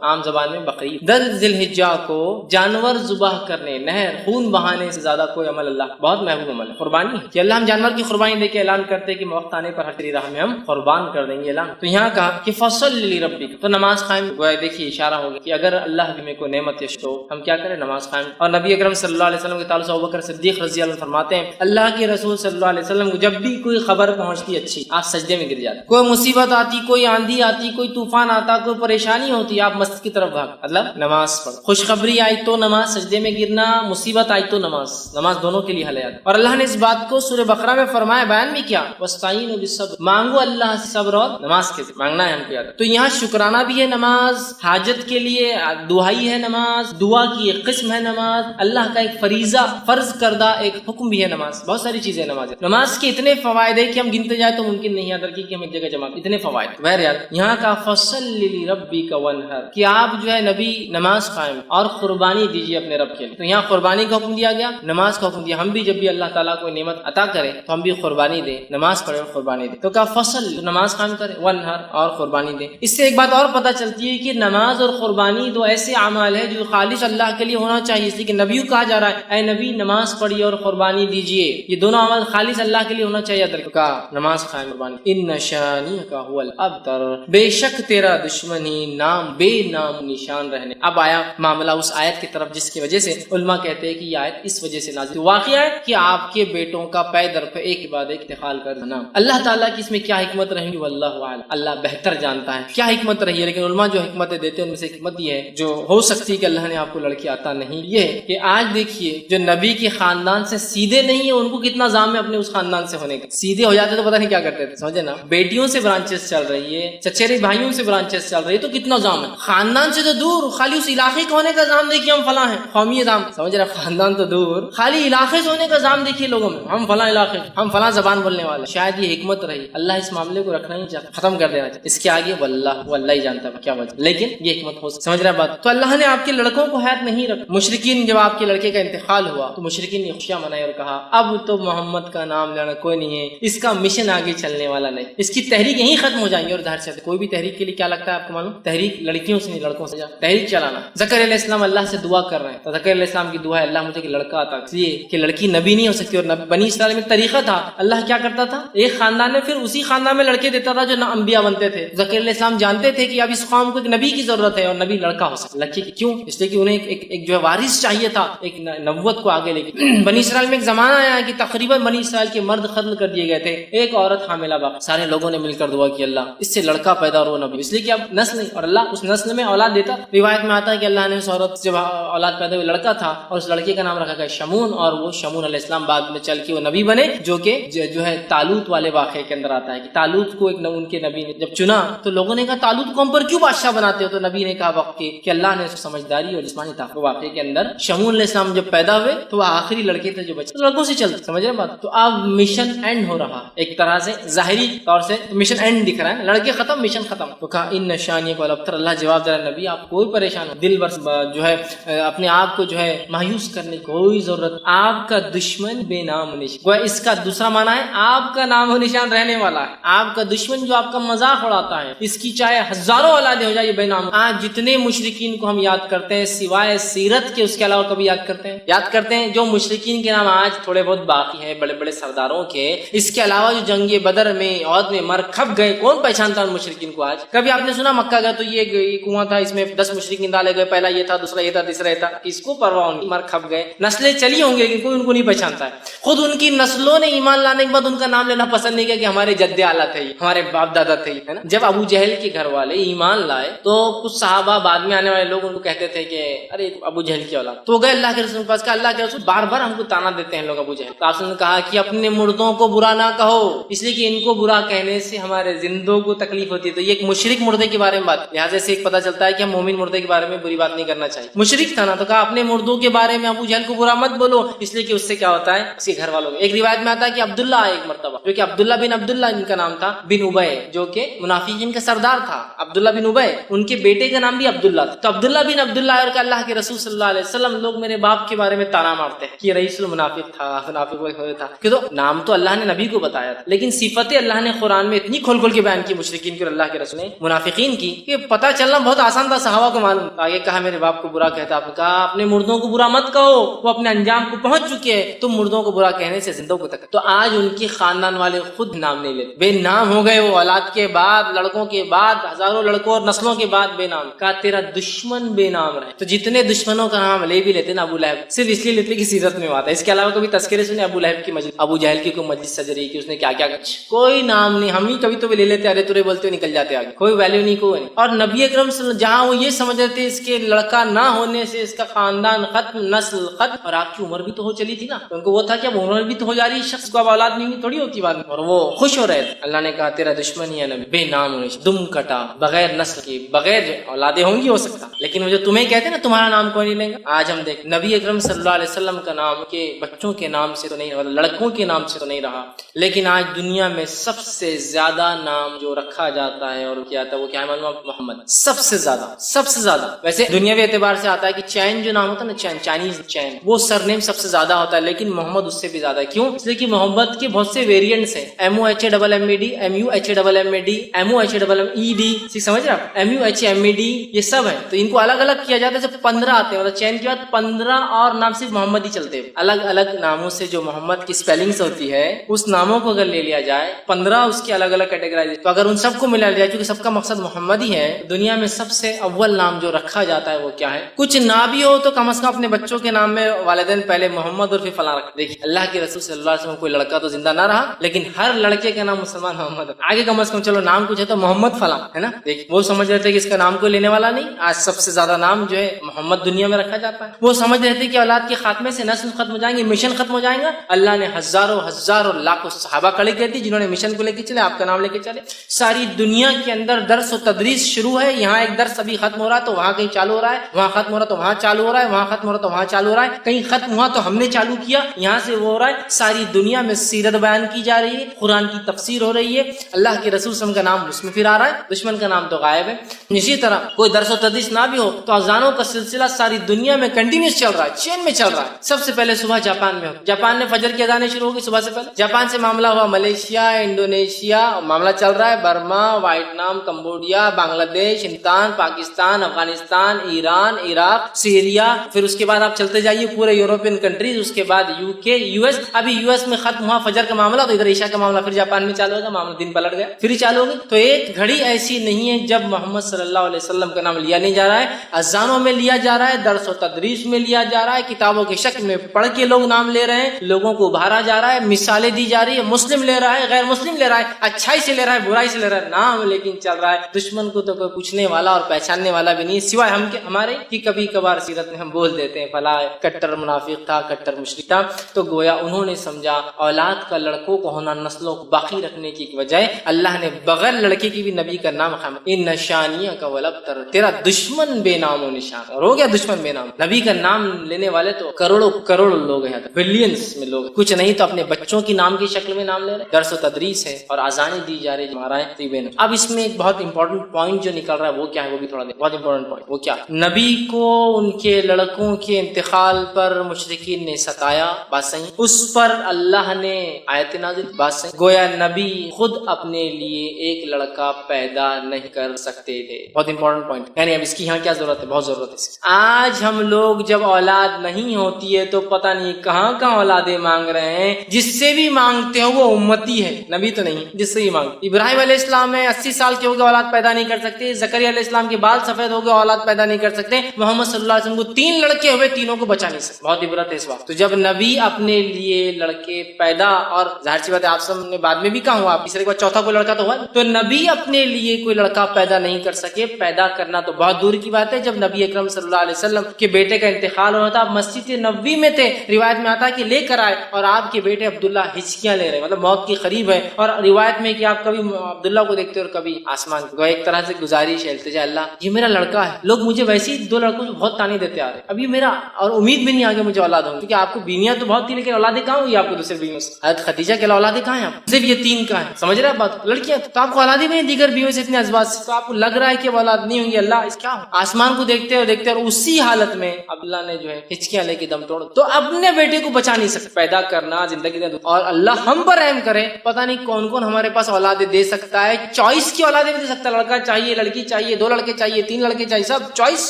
عام زبان میں بقرعید، 10 ذی الحجہ کو جانور ذبح کرنے، نہر خون بہانے سے زیادہ کوئی عمل اللہ بہت محبوب عمل ہے قربانی ہے. کہ اللہ ہم جانور کی قربانی دے کے اعلان کرتے کہ وقت آنے پر ہر راہ میں ہم قربان کر دیں گے اعلان. تو یہاں کہا کہ فصل لربک، تو نماز قائم. گویا دیکھیے اشارہ ہوگا کہ اگر اللہ ہمیں کوئی نعمت یش تو ہم کیا کریں، نماز قائم. اور نبی اکرم صلی اللہ علیہ وسلم کے تعلق سے ابوبکر صدیق رضی اللہ عنہ فرماتے ہیں اللہ کے رسول صلی اللہ علیہ وسلم کو جب بھی کوئی خبر پہنچتی اچھی آپ سجدے میں گر جاتے. کوئی مصیبت آتی، کوئی آندھی آتی، کوئی طوفان آتا، کوئی پریشانی ہوتی، آپ مسجد کی طرف بھاگ، مطلب نماز پڑھ. خوشخبری آئی تو نماز، سجدے میں گرنا، مصیبت آئی تو نماز دونوں کے لیے حل ہے. اور اللہ نے اس بات کو سورہ بقرہ میں فرمایا، بیان بھی کیا، واستعینوا بالصبر، مانگو اللہ سے صبر اور نماز کے مانگنا ہے ہم کو یاد. تو یہاں شکرانہ بھی ہے نماز، حاجت کے لیے دعائی ہے نماز، دعا کی ایک قسم ہے نماز، اللہ کا ایک فریضہ فرض کردہ ایک حکم بھی ہے نماز. بہت ساری چیزیں نماز کے اتنے فوائد ہے کہ ہم گنتے جائیں تو ممکن نہیں یاد رکھیں کہ ہم ایک جگہ جمع اتنے فوائد. بہرحال یہاں کا فصل لربک وانحر کہ آپ جو ہے نبی نماز قائم اور قربانی دیجیے اپنے رب کے لیے. تو یہاں قربانی کا حکم دیا گیا، نماز کا حکم دیا. ہم بھی جب بھی اللہ تعالیٰ کو نعمت عطا کرے تو ہم بھی قربانی دیں، نماز پڑھے اور قربانی دیں. تو کہا فصل، نماز قائم کرے، وانحر اور قربانی دیں. اس سے ایک بات اور پتہ چلتی ہے کہ نماز اور قربانی دو ایسے اعمال ہے جو خالص اللہ کے لیے ہونا چاہیے. اس لیے کہ نبیوں کہا جا رہا ہے اے نبی نماز پڑھیے اور قربانی دیجیے. یہ دونوں اعمال خالص اللہ کے لیے ہونا چاہیے. کا نماز قائم قربانی. ان شانئک هو الابتر، بے شک تیرا دشمن ہی نام بے نام نشان رہنے. اب آیا معاملہ اس آیت کی طرف جس کی وجہ سے علماء کہتے ہیں کہ یہ آیت اس وجہ سے نازل. واقعہ ہے کہ آپ کے بیٹوں کا پے در پہ ایک بعد ایک انتقال کر دینا. اللہ تعالیٰ کی اس میں کیا حکمت رہی واللہ اعلم، اللہ بہتر جانتا ہے کیا حکمت رہی ہے. لیکن علماء جو حکمتیں دیتے ہیں ان میں سے حکمت یہ ہے جو ہو سکتی ہے کہ اللہ نے آپ کو لڑکی عطا نہیں. یہ ہے کہ آج دیکھیے جو نبی کے خاندان سے سیدھے نہیں ہے ان کو کتنا زام ہے اپنے اس خاندان سے ہونے کا. سیدھے ہو جاتے تو پتہ نہیں کیا کرتے تھے، سمجھے نا. بیٹیوں سے برانچز چل رہی ہے، چچیرے بھائیوں سے برانچز چل رہی ہے، تو کتنا زام ہے. خاندان سے تو دور، خالی اس علاقے کا ہونے کا زام دیکھیے ہم فلاں ہیں، قومی زام، سمجھ رہے. خاندان تو دور، خالی علاقے سے ہونے کا زام دیکھیے لوگوں میں، ہم فلاں علاقے، ہم فلاں زبان بولنے والے. شاید یہ حکمت رہی، اللہ اس معاملے کو رکھنا ہی چاہتا، ختم کر دینا چاہتا. اس کے آگے واللہ ہی جانتا ہے کیا وجہ، لیکن یہ حکمت ہو سمجھ رہا بات. تو اللہ نے آپ کے لڑکوں کو حیات نہیں رکھا. مشرکین جب آپ کے لڑکے کا انتقال ہوا تو مشرکین نے خوشیاں منائی اور کہا اب تو محمد کا نام لینا کوئی نہیں ہے، اس کا مشن آگے چلنے والا نہیں، اس کی تحریک یہیں ختم ہو جائیں گی. اور ظاہر سے کوئی بھی تحریک کے لیے کیا لگتا ہے آپ کو معلوم، تحریک لڑکیوں سے نہیں لڑکوں سے تحریک چلانا. زکریا علیہ السلام اللہ سے دعا کر رہے ہیں تو زکریا علیہ السلام کی دعا ہے اللہ مجھے لڑکا عطا، اس لیے کہ لڑکی نبی نہیں ہو سکتی. اور بنی اسرائیل میں طریقہ تھا، اللہ کیا کرتا تھا ایک خاندان میں پھر اسی خاندان میں لڑکے دیتا تھا جو نہ انبیاء بنتے تھے. زکریا علیہ السلام جانتے تھے کہ اب اس قوم کو ایک نبی کی ضرورت ہے اور نبی لڑکا ہو سکتا. لڑکی کیوں؟ اس لیے کہ انہیں ایک جو ہے وارث چاہیے تھا ایک نبوت کو آگے لے کے. بنی اسرائیل میں ایک زمانہ آیا کہ تقریباً بنی اسرائیل کے مرد ختم کر دیے گئے تھے، ایک عورت حاملہ باقی. سارے لوگوں نے مل کر دعا کی اللہ اس سے لڑکا پیدا اور وہ نبی، اس لیے کہ اب نسل نہیں، اور اللہ اس نسل میں اولاد دیتا. روایت میں آتا ہے کہ اللہ نے اس عورت جب اولاد پیدا ہوئی لڑکا تھا اور اس لڑکے کا نام رکھا گیا شمون، اور وہ شمون علیہ السلام بعد میں چل کے وہ نبی بنے جو کہ جو ہے طالوت والے واقعے کے اندر آتا ہے کہ طالوت کو ایک ان کے نبی نے جب چنا تو لوگوں نے کہا طالوت کو ہم پر کیوں بادشاہ بناتے ہو؟ تو نبی نے کہا وقت کے کہ اللہ نے اس کو سمجھداری اور جسمانی طاقت واقعے کے اندر شمون علیہ السلام جب پیدا ہوئے تو وہ آخری لڑکے تھے جو بچے لڑکوں سے چلتے، سمجھ رہے بات. تو اب مشن اینڈ ہو رہا ایک طرح سے ظاہری طور سے مشن اینڈ دکھ رہا ہے، لڑکے ختم مشن ختم. تو کہا ان نشانی کو الابتر، اللہ جواب دے رہا نبی آپ کوئی پریشان ہو دل برس جو ہے اپنے آپ کو جو ہے مایوس کرنے کی کوئی ضرورت. آپ کا دشمن بے نام نشان، اس کا دوسرا معنی ہے آپ کا نام و نشان رہنے والا ہے. آپ کا دشمن جو آپ کا مذاق اڑاتا ہے اس کی چاہے ہزاروں اولادیں ہو جائے یہ بے نام. آج جتنے مشرکین کو ہم یاد کرتے ہیں سوائے سیرت کے اس کے علاوہ کبھی یاد کرتے ہیں جو مشرکین کے نام آج تھوڑے بہت باقی ہیں بڑے بڑے سرداروں کے، اس کے علاوہ جو جنگ بدر میں عہد میں مر کھپ گئے کون پہچانتا ہے ان مشرکین کو؟ آج کبھی آپ نے سنا مکہ گیا تو یہ کنواں تھا اس میں 10 مشرکین ڈالے گئے، پہلا یہ تھا دوسرا یہ تھا تیسرا یہ تھا، اس کو پرواہ نہیں، مر کھپ گئے. نسلیں چلی ہوں گی لیکن کوئی ان کو نہیں پہچانتا ہے. خود ان کی نسلوں نے ایمان لانے کے بعد ان کا نام لینا پسند نہیں کیا کہ ہمارے جد اعلیٰ تھے ہمارے باپ دادا تھے، ہے نا. جب ابو جہل کے گھر والے ایمان لائے تو کچھ صحابہ بعد میں آنے والے لوگ ان کو کہتے تھے کہ ارے ابو جہل کی اولاد. تو گئے اللہ کے رسول کے پاس، کہا اللہ کے رسول بار بار ہم کو تانا دیتے ہیں لوگ ابو جہل. تو آپ نے کہا کہ اپنے مردوں کو برا نہ کہو، اس لیے کہ ان کو برا کہنے سے ہمارے زندوں کو تکلیف ہوتی ہے. تو یہ ایک مشرک مردے کے بارے میں بات، لہٰذا سے ایک پتہ چلتا ہے کہ ہم مومن مردے کے بارے میں بری بات نہیں کرنا چاہیے. مشرک تھا نا تو کہا اپنے مردوں کے بارے میں ابو جہل کو برا مت بولو، اس لیے کہ اس سے کیا ہوتا ہے اس کے گھر والوں. ایک روایت میں آتا ہے کہ عبداللہ آئے ایک مرتبہ، جو کہ عبداللہ بن عبداللہ ان کا نام تھا بن ابے، جو کہ منافقین کا سردار تھا. عبداللہ بن ابے ان کے بیٹے کا نام بھی عبداللہ تھا. تو عبداللہ بن عبداللہ اور اللہ کے رسول صلی اللہ علیہ وسلم، لوگ میرے باپ کے بارے میں تانا مارتے ہیں کہ رئیس المنافق تھا، منافق تھا. کہ تو نام تو اللہ نے نبی کو بتایا تھا، لیکن صفتیں اللہ نے قرآن میں اتنی کھول کھول کے بیان کی مشرکین کی اور اللہ کے رسول نے منافقین کی کہ پتہ چلنا بہت آسان تھا. صحابہ کو معلوم. آگے کہا میرے باپ کو برا کہتا، آپ نے کہا اپنے مردوں کو برا مت کہو، وہ اپنے انجام کو پہنچ چکے ہیں، تم مردوں کو برا کہنے سے زندوں کو تک. تو آج ان کے خاندان والے خود نام نہیں لیتے، بے نام ہو گئے. وہ اولاد کے بعد، لڑکوں کے بعد، ہزاروں لڑکوں اور نسلوں کے بعد بے نام. کہا تیرا دشمن بے نام رہے. تو جتنے دشمنوں کا نام لے بھی لیتے نا ابو لہب، صرف اس لیے لیتے کہ سیرت میں آتا ہے. اس کے علاوہ کبھی تذکرے سنے ابو لہب کی مجلس، ابو جہل کی کوئی مجلس سجری کہ اس نے کیا کیا کوئی نام نہیں. ہم ہی کبھی تو لے لیتے، ارے تورے بولتے نکل جاتے آگے، کوئی ویلیو نہیں، کوئی نہیں. اور نبی اکرم صلی اللہ جہاں وہ یہ سمجھ رہے تھے اس کے لڑکا نہ ہونے سے اس کا خاندان ختم، نسل ختم. اور آپ کی عمر بھی تو ہو چلی تھی نا، ان کو وہ تھا کہ اب عمر بھی تو ہو جا رہی ہے، شخص کو اب اولاد نہیں تھوڑی ہوتی بات. اور وہ خوش ہو رہے تھے. اللہ نے کہا تیرا دشمن ہی ہے نبی، بے نام ہونے سے، دم کٹا، بغیر نسل کی، بغیر اولادیں ہوں گی ہو سکتا، لیکن وہ جو تمہیں کہتے ہیں نا تمہارا نام کوئی نہیں لیں گا. آج ہم دیکھ نبی اکرم صلی اللہ علیہ وسلم کا نام کے بچوں کے نام سے تو نہیں رہا، لڑکوں کے نام سے تو نہیں رہا، لیکن آج دنیا میں سب سے زیادہ نام جو رکھا جاتا ہے اور کیا تھا وہ کیا ہے معلوم؟ محمد. سب سے زیادہ ویسے دنیاوی اعتبار سے آتا ہے کہ چین جو نام ہوتا ہے نا، چین، چائنیز چین، وہ سر نیم سب سے زیادہ ہوتا ہے، لیکن محمد اس سے بھی زیادہ ہے. کیوں؟ اس لیے کہ محمد کے بہت سے ویریئنٹس ہیں. MOHAMMAD، MUHAMMAD، MOHAMMED، سمجھ رہے آپ؟ MUHMED یہ سب ہے. تو ان کو الگ الگ کیا جاتا ہے. جب 15 آتے ہیں، مطلب چین کے بعد 15 اور نام صرف محمد ہی چلتے ہیں. الگ الگ ناموں سے جو محمد کی اسپیلنگس ہوتی ہے، اس ناموں کو اگر لے لیا جائے 15 اس کے الگ الگ کیٹیگرائز، تو اگر ان سب کو ملا لیا کیونکہ سب کا مقصد محمد ہی ہے، دنیا میں سب سے اول نام جو رکھا جاتا ہے وہ کیا ہے؟ کچھ نہ بھی ہو تو کم از کم اپنے بچوں کے نام میں والدین پہلے محمد اور پھر فلاں رکھ. دیکھیے اللہ کے رسول صلی اللہ علیہ وسلم کوئی لڑکا تو زندہ نہ رہا، لیکن ہر لڑکے کا نام مسلمان محمد ہے. آگے کم از کم چلو نام کچھ ہے تو محمد فلاں ہے نا. دیکھیے وہ سمجھ رہے تھے کہ اس کا نام کوئی لینے والا نہیں. آج سب سے زیادہ نام جو ہے محمد دنیا میں رکھا جاتا ہے. وہ سمجھ رہے تھے کہ اولاد کے خاتمے سے نسل ختم ہو جائیں گے، مشن ختم ہو جائیں گا. اللہ نے ہزاروں لاکھوں صحابہ کھڑے کر دی جنہوں نے مشن کو لے کے چلے، آپ کا نام لے کے چلے. ساری دنیا کے اندر درس و تدریس شروع ہے. یہاں ایک درس ابھی ختم ہو رہا ہے تو وہاں کہیں چالو ہو رہا ہے، وہاں ختم ہو رہا ہے تو وہاں چالو ہو رہا ہے، وہاں ختم ہو رہا ہے تو وہاں چالو ہو رہا ہے، کہیں ختم ہوا تو ہم نے چالو کیا، یہاں سے وہ ہو رہا ہے. ساری دنیا میں سیرت بیان کی جا رہی ہے، قرآن کی تفسیر ہو رہی ہے. اللہ کے رسول صلی اللہ علیہ وسلم کا نام اس میں پھر آ رہا ہے، دشمن کا نام تو غائب ہے. اسی طرح کوئی درس و تدریس نہ بھی ہو تو اذانوں کا سلسلہ ساری دنیا میں کنٹینیوس چل رہا ہے، چین میں چل رہا ہے. سب سے پہلے صبح جاپان میں ہو، جاپان نے فجر کی اذانیں شروع ہوگی صبح سے پہلے. جاپان سے معاملہ ہوا ملیشیا، انڈونیشیا، معاملہ چل رہا ہے برما، ویتنام، کمبوڈیا، بنگلہ دیش، ہندوستان، پاکستان، افغانستان، ایران، عراق، سیریا. پھر اس کے بعد آپ چلتے جائیے پورے یورپین کنٹریز، اس کے بعد UK، US. ابھی US میں ختم ہوا فجر کا معاملہ تو ادھر عشاء کا معاملہ پھر جاپان میں چالو ہوگا، معاملہ دن پلٹ گیا پھر ہی چالو ہوگی. تو ایک گھڑی ایسی نہیں ہے جب محمد صلی اللہ علیہ وسلم کا نام لیا نہیں جا رہا ہے. اذانوں میں لیا جا رہا ہے، درس و تدریس میں لیا جا رہا ہے، کتابوں کے شکل میں پڑھ کے لوگ نام لے رہے ہیں، لوگوں کو ابھارا جا رہا ہے، مثالیں دی جا رہی ہے. مسلم لے رہا ہے، غیر مسلم لے رہا ہے، اچھائی سے لے رہا ہے، برائی سے لے رہا ہے، نام لیکن چل رہا ہے. دشمن کو تو کوئی پوچھنے والا اور پہچاننے والا بھی نہیں سوائے ہم کے ہمارے کہ کبھی کبھار سیرت میں ہم بول دیتے ہیں فلاں کٹر منافق تھا، کٹر مشرک تھا. تو گویا انہوں نے سمجھا اولاد کا لڑکوں کو ہونا نسلوں کو باقی رکھنے کی بجائے اللہ نے بغیر لڑکے کی بھی نبی کا نام خام ان نشانیاں کا ولبتر، تیرا دشمن بے نام و نشان. اور ہو گیا دشمن بے نام. نبی کا نام لینے والے تو کروڑوں لوگ ہیں، بلینس میں لوگ، کچھ نہیں تو اپنے بچوں کی نام کی شکل میں نام لے رہے. درس و تدریس ہے اور اذانیں دی جا رہی ہمارا ہے. اب اس میں ایک بہت امپورٹنٹ پوائنٹ جو نکل رہا ہے وہ کیا ہے، وہ بھی تھوڑا دیں. بہت امپورٹنٹ پوائنٹ وہ کیا؟ نبی کو ان کے لڑکوں کے انتقال پر مشرکین نے ستایا، بات صحیح. اس پر اللہ نے آیت نازل، بات صحیح. گویا نبی خود اپنے لیے ایک لڑکا پیدا نہیں کر سکتے تھے. بہت امپورٹنٹ پوائنٹ. یعنی اب اس کی یہاں کیا ضرورت ہے؟ بہت ضرورت ہے. آج ہم لوگ جب اولاد نہیں ہوتی ہے تو پتہ نہیں کہاں کہاں اولادیں مانگ رہے ہیں. جس سے بھی مانگتے ہو وہ امتی ہے، نبی تو نہیں. جس سے بھی مانگ، ابراہیم علیہ السلام ہے 80 سال کے ہو گئے اولاد پیدا نہیں کر سکتے. زکریا علیہ السلام کے بال سفید ہو گئے اولاد پیدا نہیں کر سکتے. محمد صلی اللہ علیہ وسلم کو 3 لڑکے ہوئے، تینوں کو بچا نہیں سکتے. بہت عبرت ہے اس وقت. تو جب نبی اپنے لیے لڑکے پیدا، اور ظاہر سی بات ہے آپ سب نے بعد میں بھی کہا ہوا، تیسرے کے بعد چوتھا کوئی لڑکا تو ہوا، تو نبی اپنے لیے کوئی لڑکا پیدا نہیں کر سکے. پیدا کرنا تو بہت دور کی بات ہے. جب نبی اکرم صلی اللہ علیہ وسلم کے بیٹے کا انتقال ہوا تھا، آپ مسجد نبوی میں تھے، روایت میں آتا ہے کہ لے کر آئے اور آپ کے بیٹے عبداللہ ہچکیاں لے رہے، مطلب موت کے قریب ہے. اور روایت میں کہ آپ کبھی عبداللہ کو دیکھتے اور کبھی آسمان کو، گویا ایک طرح سے گزارش ہے، التجا، اللہ یہ میرا لڑکا ہے، لوگ مجھے ویسے ہی 2 لڑکوں سے بہت تانے دیتے آ رہے ہیں، اب یہ میرا اور امید بھی نہیں آگے مجھے اولاد ہوں، کیونکہ آپ کو بیویاں تو بہت تھی لیکن اولادیں کہاں ہوئی آپ کو دوسرے بیویوں سے؟ حضرت خدیجہ کے اولادیں کہاں ہیں؟ آپ صرف یہ 3 کا ہے، سمجھ رہے ہیں بات؟ لڑکیاں تو آپ کو اولادیں بھی نہیں دیگر بیویوں سے اتنے ازواج سے، تو آپ کو لگ رہا ہے کہ وہ اولاد نہیں ہوں گی، اللہ اس کیا ہو؟ آسمان کو دیکھتے اور دیکھتے اور اسی حالت میں اللہ نے جو ہے ہچکیاں لے کے دم توڑ، تو اپنے بیٹے کو بچا نہیں سکتے، پیدا کرنا زندگی میں، اور اللہ ہم پر رحم کرے، پتہ نہیں کون کون ہمارے پاس اولادیں دے سکتا ہے، چوائس کی اولادیں بھی دے سکتا ہے، لڑکا چاہیے، لڑکی چاہیے، 2 لڑکے چاہیے، 3 لڑکے چاہیے، سب چوائس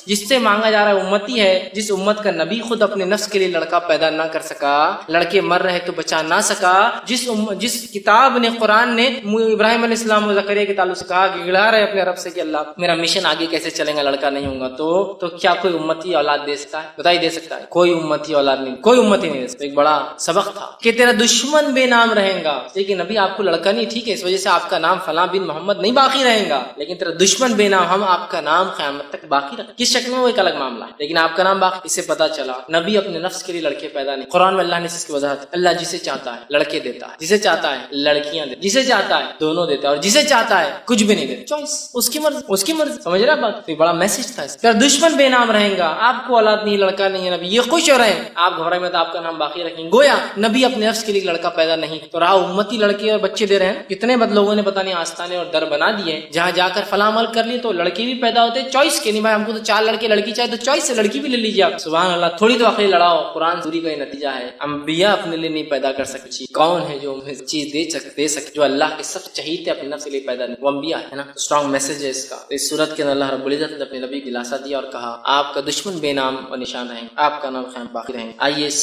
جس سے مانگا جا رہا ہے امتی ہے، جس امت کا نبی خود اپنے نفس کے لیے لڑکا پیدا نہ کر سکا، لڑکے مر رہے تو بچا نہ سکا، جس کتاب نے، قرآن نے ابراہیم علیہ السلام و زکریا کے تعلق سے کہا، گڑا رہے اپنے رب سے کہ اللہ میرا مشن آگے کیسے چلے گا، لڑکا نہیں ہوگا، تو کیا کوئی امتی اولاد دے سکتا ہے؟ بتائی دے سکتا ہے؟ کوئی امتی اولاد نہیں، کوئی امتی نہیں دے سکتا۔ ایک بڑا سبق تھا کہ تیرا دشمن بے نام رہے گا، لیکن ابھی آپ کو لڑکا نہیں، ٹھیک ہے، اس وجہ سے آپ کا نام فلاں بن محمد نہیں باقی رہے گا، لیکن تیرا دشمن بے نام، ہم آپ کا نام قیامت تک باقی رکھ، کس شکل میں وہ ایک الگ معاملہ ہے، لیکن آپ کا نام باقی۔ اس سے پتا چلا نبی اپنے نفس کے لیے لڑکے پیدا نہیں، قرآن میں اللہ نے اس کی وضاحت، اللہ جسے چاہتا ہے لڑکے دیتا ہے، جسے چاہتا ہے لڑکیاں دیتا ہے، جسے چاہتا ہے دونوں دیتا ہے، اور جسے چاہتا ہے کچھ بھی نہیں دیتا، چوائس اس کی مرضی، اس کی مرضی، سمجھ رہا بات؟ تو بڑا میسج تھا، تیرا دشمن بے نام رہے گا، آپ کو اولاد نہیں، لڑکا نہیں ہے، نبی یہ خوش ہو رہے ہیں، آپ گھبرائے مت، آپ کا نام باقی رکھیں گے، گویا نبی اپنے نفس کے لیے لڑکا پیدا نہیں تو رہا، امتی لڑکے اور بچے دے رہے ہیں، کتنے بد لوگوں نے پتہ نہیں آستانے اور در بنا دیے، جہاں جا کر فلاں عمل کر لیے تو لڑکے بھی پیدا ہوتے، چوائس کے نہیں، بھائی ہم کو تو 4 لڑکے لڑکی چاہیے تو چوائس سے لڑکی بھی لے لیجیے آپ، سبحان اللہ، تھوڑی تو عقل لڑاؤ، قرآن سوری کا یہ نتیجہ ہے، انبیاء اپنے لیے نہیں پیدا کر سکتی، کون ہے جو انہیں چیز دے سکے جو اللہ کے سب چہیتے اپنے نفس کے لیے پیدا نہیں، وہ انبیاء ہے نا، اسٹرانگ میسج ہے اس کا۔ اس صورت کے اندر اللہ رب العزت نے اپنے نبی کو دلاسا دیا اور کہا آپ کا دشمن بے نام و نشان رہیں گے، آپ کا نام قائم باقی رہیں گے۔ آئیے اس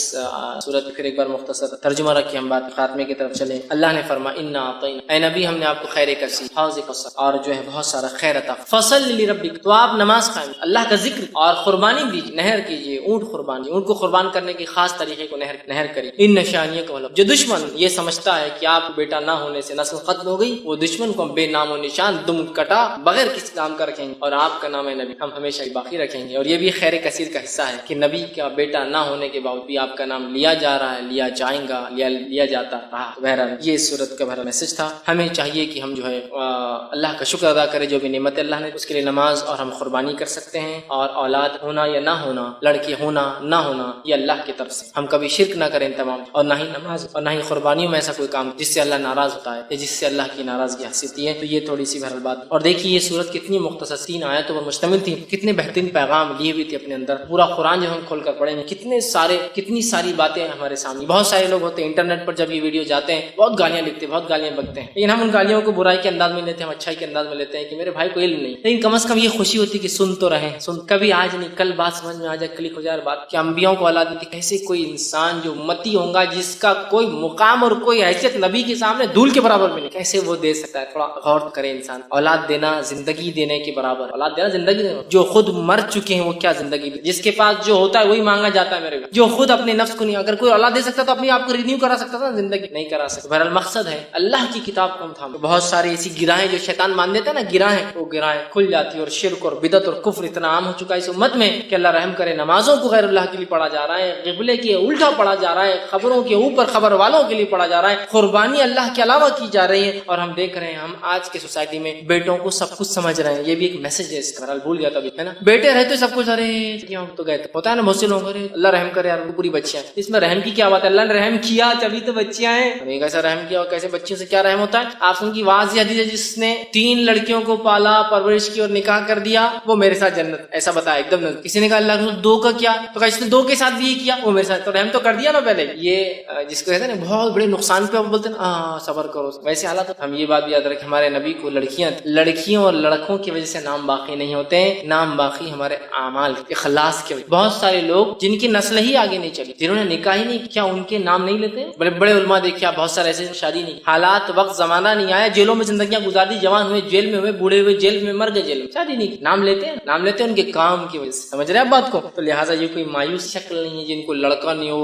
صورت پھر ایک بار مختصر ترجمہ رکھ کے ہم بات خاتمے کی طرف چلیں۔ اللہ نے فرمایا انا اعطینا، اے نبی ہم نے آپ کو خیر کثیر، حوض کوثر، اور جو ہے بہت سارا خیر عطا، فصل لربک، تو آپ نماز قائم، اللہ کا ذکر اور قربانی دیجیے، نہر کیجیے، اونٹ قربانی، اونٹ کو قربان کرنے کے خاص طریقے کو نہر کریے۔ ان نشانیوں کا مطلب جو دشمن یہ سمجھتا ہے کہ آپ بیٹا نہ ہونے سے نسل ختم ہو گئی، وہ دشمن کو بے نام و نشان دم کٹا بغیر کسی کام کا رکھیں گے، اور آپ کا نام ہے نبی ہم ہمیشہ ہی باقی رکھیں گے۔ اور یہ بھی خیر کثیر کا حصہ ہے کہ نبی کا بیٹا نہ ہونے کے باوجود بھی آپ کا نام لیا جا رہا ہے، لیا جائیں گا، لیا جاتا رہا۔ بہرحال یہ صورت کا بہرحال میسج تھا، ہمیں چاہیے کہ ہم جو ہے اللہ کا شکر ادا کرے جو بھی نعمت اللہ نے اس کے لیے نماز اور ہم قربانی کر سکتے ہیں، اور اولاد ہونا یا نہ ہونا، لڑکے ہونا نہ ہونا، یہ اللہ کی طرف سے، ہم کبھی شرک نہ کریں تمام، اور نہ ہی نماز اور نہ ہی قربانیوں میں ایسا کوئی کام جس سے اللہ ناراض ہوتا ہے یا جس سے اللہ کی ناراضگی حاصل ہے۔ تو یہ تھوڑی سی بہرحال بات، اور دیکھیے یہ صورت کتنی مختصر 3 آیتوں پر مشتمل تھی، کتنے بہترین پیغام لیے ہوئی تھی اپنے اندر، پورا قرآن جو ہم کھول کر پڑھیں گے کتنی ساری باتیں ہمارے سامنے۔ بہت سارے لوگ ہوتے ہیں انٹرنیٹ پر جب یہ ویڈیو جاتے ہیں بہت گالیاں لکھتے ہیں، بہت گالیاں بکتے ہیں، لیکن ہم ان گالیوں کو برائی کے انداز میں لیتے ہیں، ہم اچھائی کے انداز میں لیتے ہیں کہ میرے بھائی کو علم نہیں، لیکن کم از کم یہ خوشی ہوتی کہ سن تو رہے، کبھی آج نہیں کل بات سمجھ میں آ جائے، کلک ہو جائے بات کہ انبیاءوں کو اولاد دی، کیسے کوئی انسان جو امتی ہوگا جس کا کوئی مقام اور کوئی حیثیت نبی کے سامنے دھول کے برابر بھی نہیں، کیسے وہ دے سکتا ہے؟ تھوڑا غور کرے انسان، اولاد دینا زندگی دینے کے برابر، اولاد دینا زندگی دینا، جو خود مر چکے ہیں وہ کیا زندگی دے، جس کے پاس جو ہوتا ہے وہی مانگا جاتا ہے، میرے جو خود اپنے نفس کو نہیں، اگر کوئی اولاد دے سکتا تو اپنے آپ کو رینیو کرا سکتا تھا، زندگی نہیں کرا سکتا۔ بہرحال مقصد ہے اللہ کی کتاب کو ہم تھام، بہت ساری ایسی گراہیں جو شیطان مان دیتا ہے نا، گراہیں، وہ گراہیں کھل جاتی ہے، اور شرک اور بدعت اور کفر اتنا عام ہو چکا ہے اس امت میں کہ اللہ رحم کرے، نمازوں کو غیر اللہ کے لیے پڑھا جا رہا ہے، قبلے کے الٹا پڑھا جا رہا ہے، خبروں کے اوپر خبر والوں کے لیے پڑھا جا رہا ہے، قربانی اللہ کے علاوہ کی جا رہی ہے، اور ہم دیکھ رہے ہیں ہم آج کے سوسائٹی میں بیٹوں کو سب کچھ سمجھ رہے ہیں، یہ بھی ایک میسج ہے اس کا، بھول جاتا ہے نا، بیٹے رہتے سب کچھ، ارے کیوں تو گئے ہوتا ہے نا، بہت سے لوگ ارے اللہ رحم کرے یار پوری بچیاں، اس میں رحم کی کیا بات ہے؟ اللہ نے رحم کیا تبھی تو بچیاں ہیں، کیسا رحم کیا اور کیسے بچیوں سے کیا رحم ہوتا ہے؟ آپ سن کی واضح حدیث ہے، جس نے 3 لڑکیوں کو پالا پرورش کی اور نکاح کر دیا وہ میرے ساتھ جنت، ایسا بتایا ایک دم۔ کسی نے کہا اللہ رسول 2 کا کیا؟ تو کہا اس نے 2 کے ساتھ بھی یہ کیا، وہ میرے ساتھ، تو رحم تو کر دیا نا پہلے۔ یہ جس کو کہتے ہیں نا بہت بڑے نقصان پہ بولتے ہیں صبر کرو، ویسے حالات ہم یہ بات یاد رکھیں، ہمارے نبی کو لڑکیوں اور لڑکوں کی وجہ سے نام باقی نہیں ہوتے، نام باقی ہمارے اعمال اخلاص کے وجہ۔ بہت سارے لوگ جن کی نسل ہی آگے نہیں چلی، جنہوں نے نکاح ہی نہیں کیا، ان کے نام نہیں لیتے، بڑے بڑے علماء دیکھے، بہت سارے ایسے شادی نہیں، حالات وقت زمانہ نہیں آیا، جیلوں میں زندگیاں گزار دی، جوان ہوئے جیل میں ہوئے، بوڑھے ہوئے جیل میں، مر گئے جیل میں، شادی نہیں، نام لیتے ہیں ان کے کام کی وجہ سے، سمجھ رہے ہیں بات کو؟ تو لہٰذا یہ کوئی مایوس شکل نہیں ہے جن کو لڑکا نہیں ہو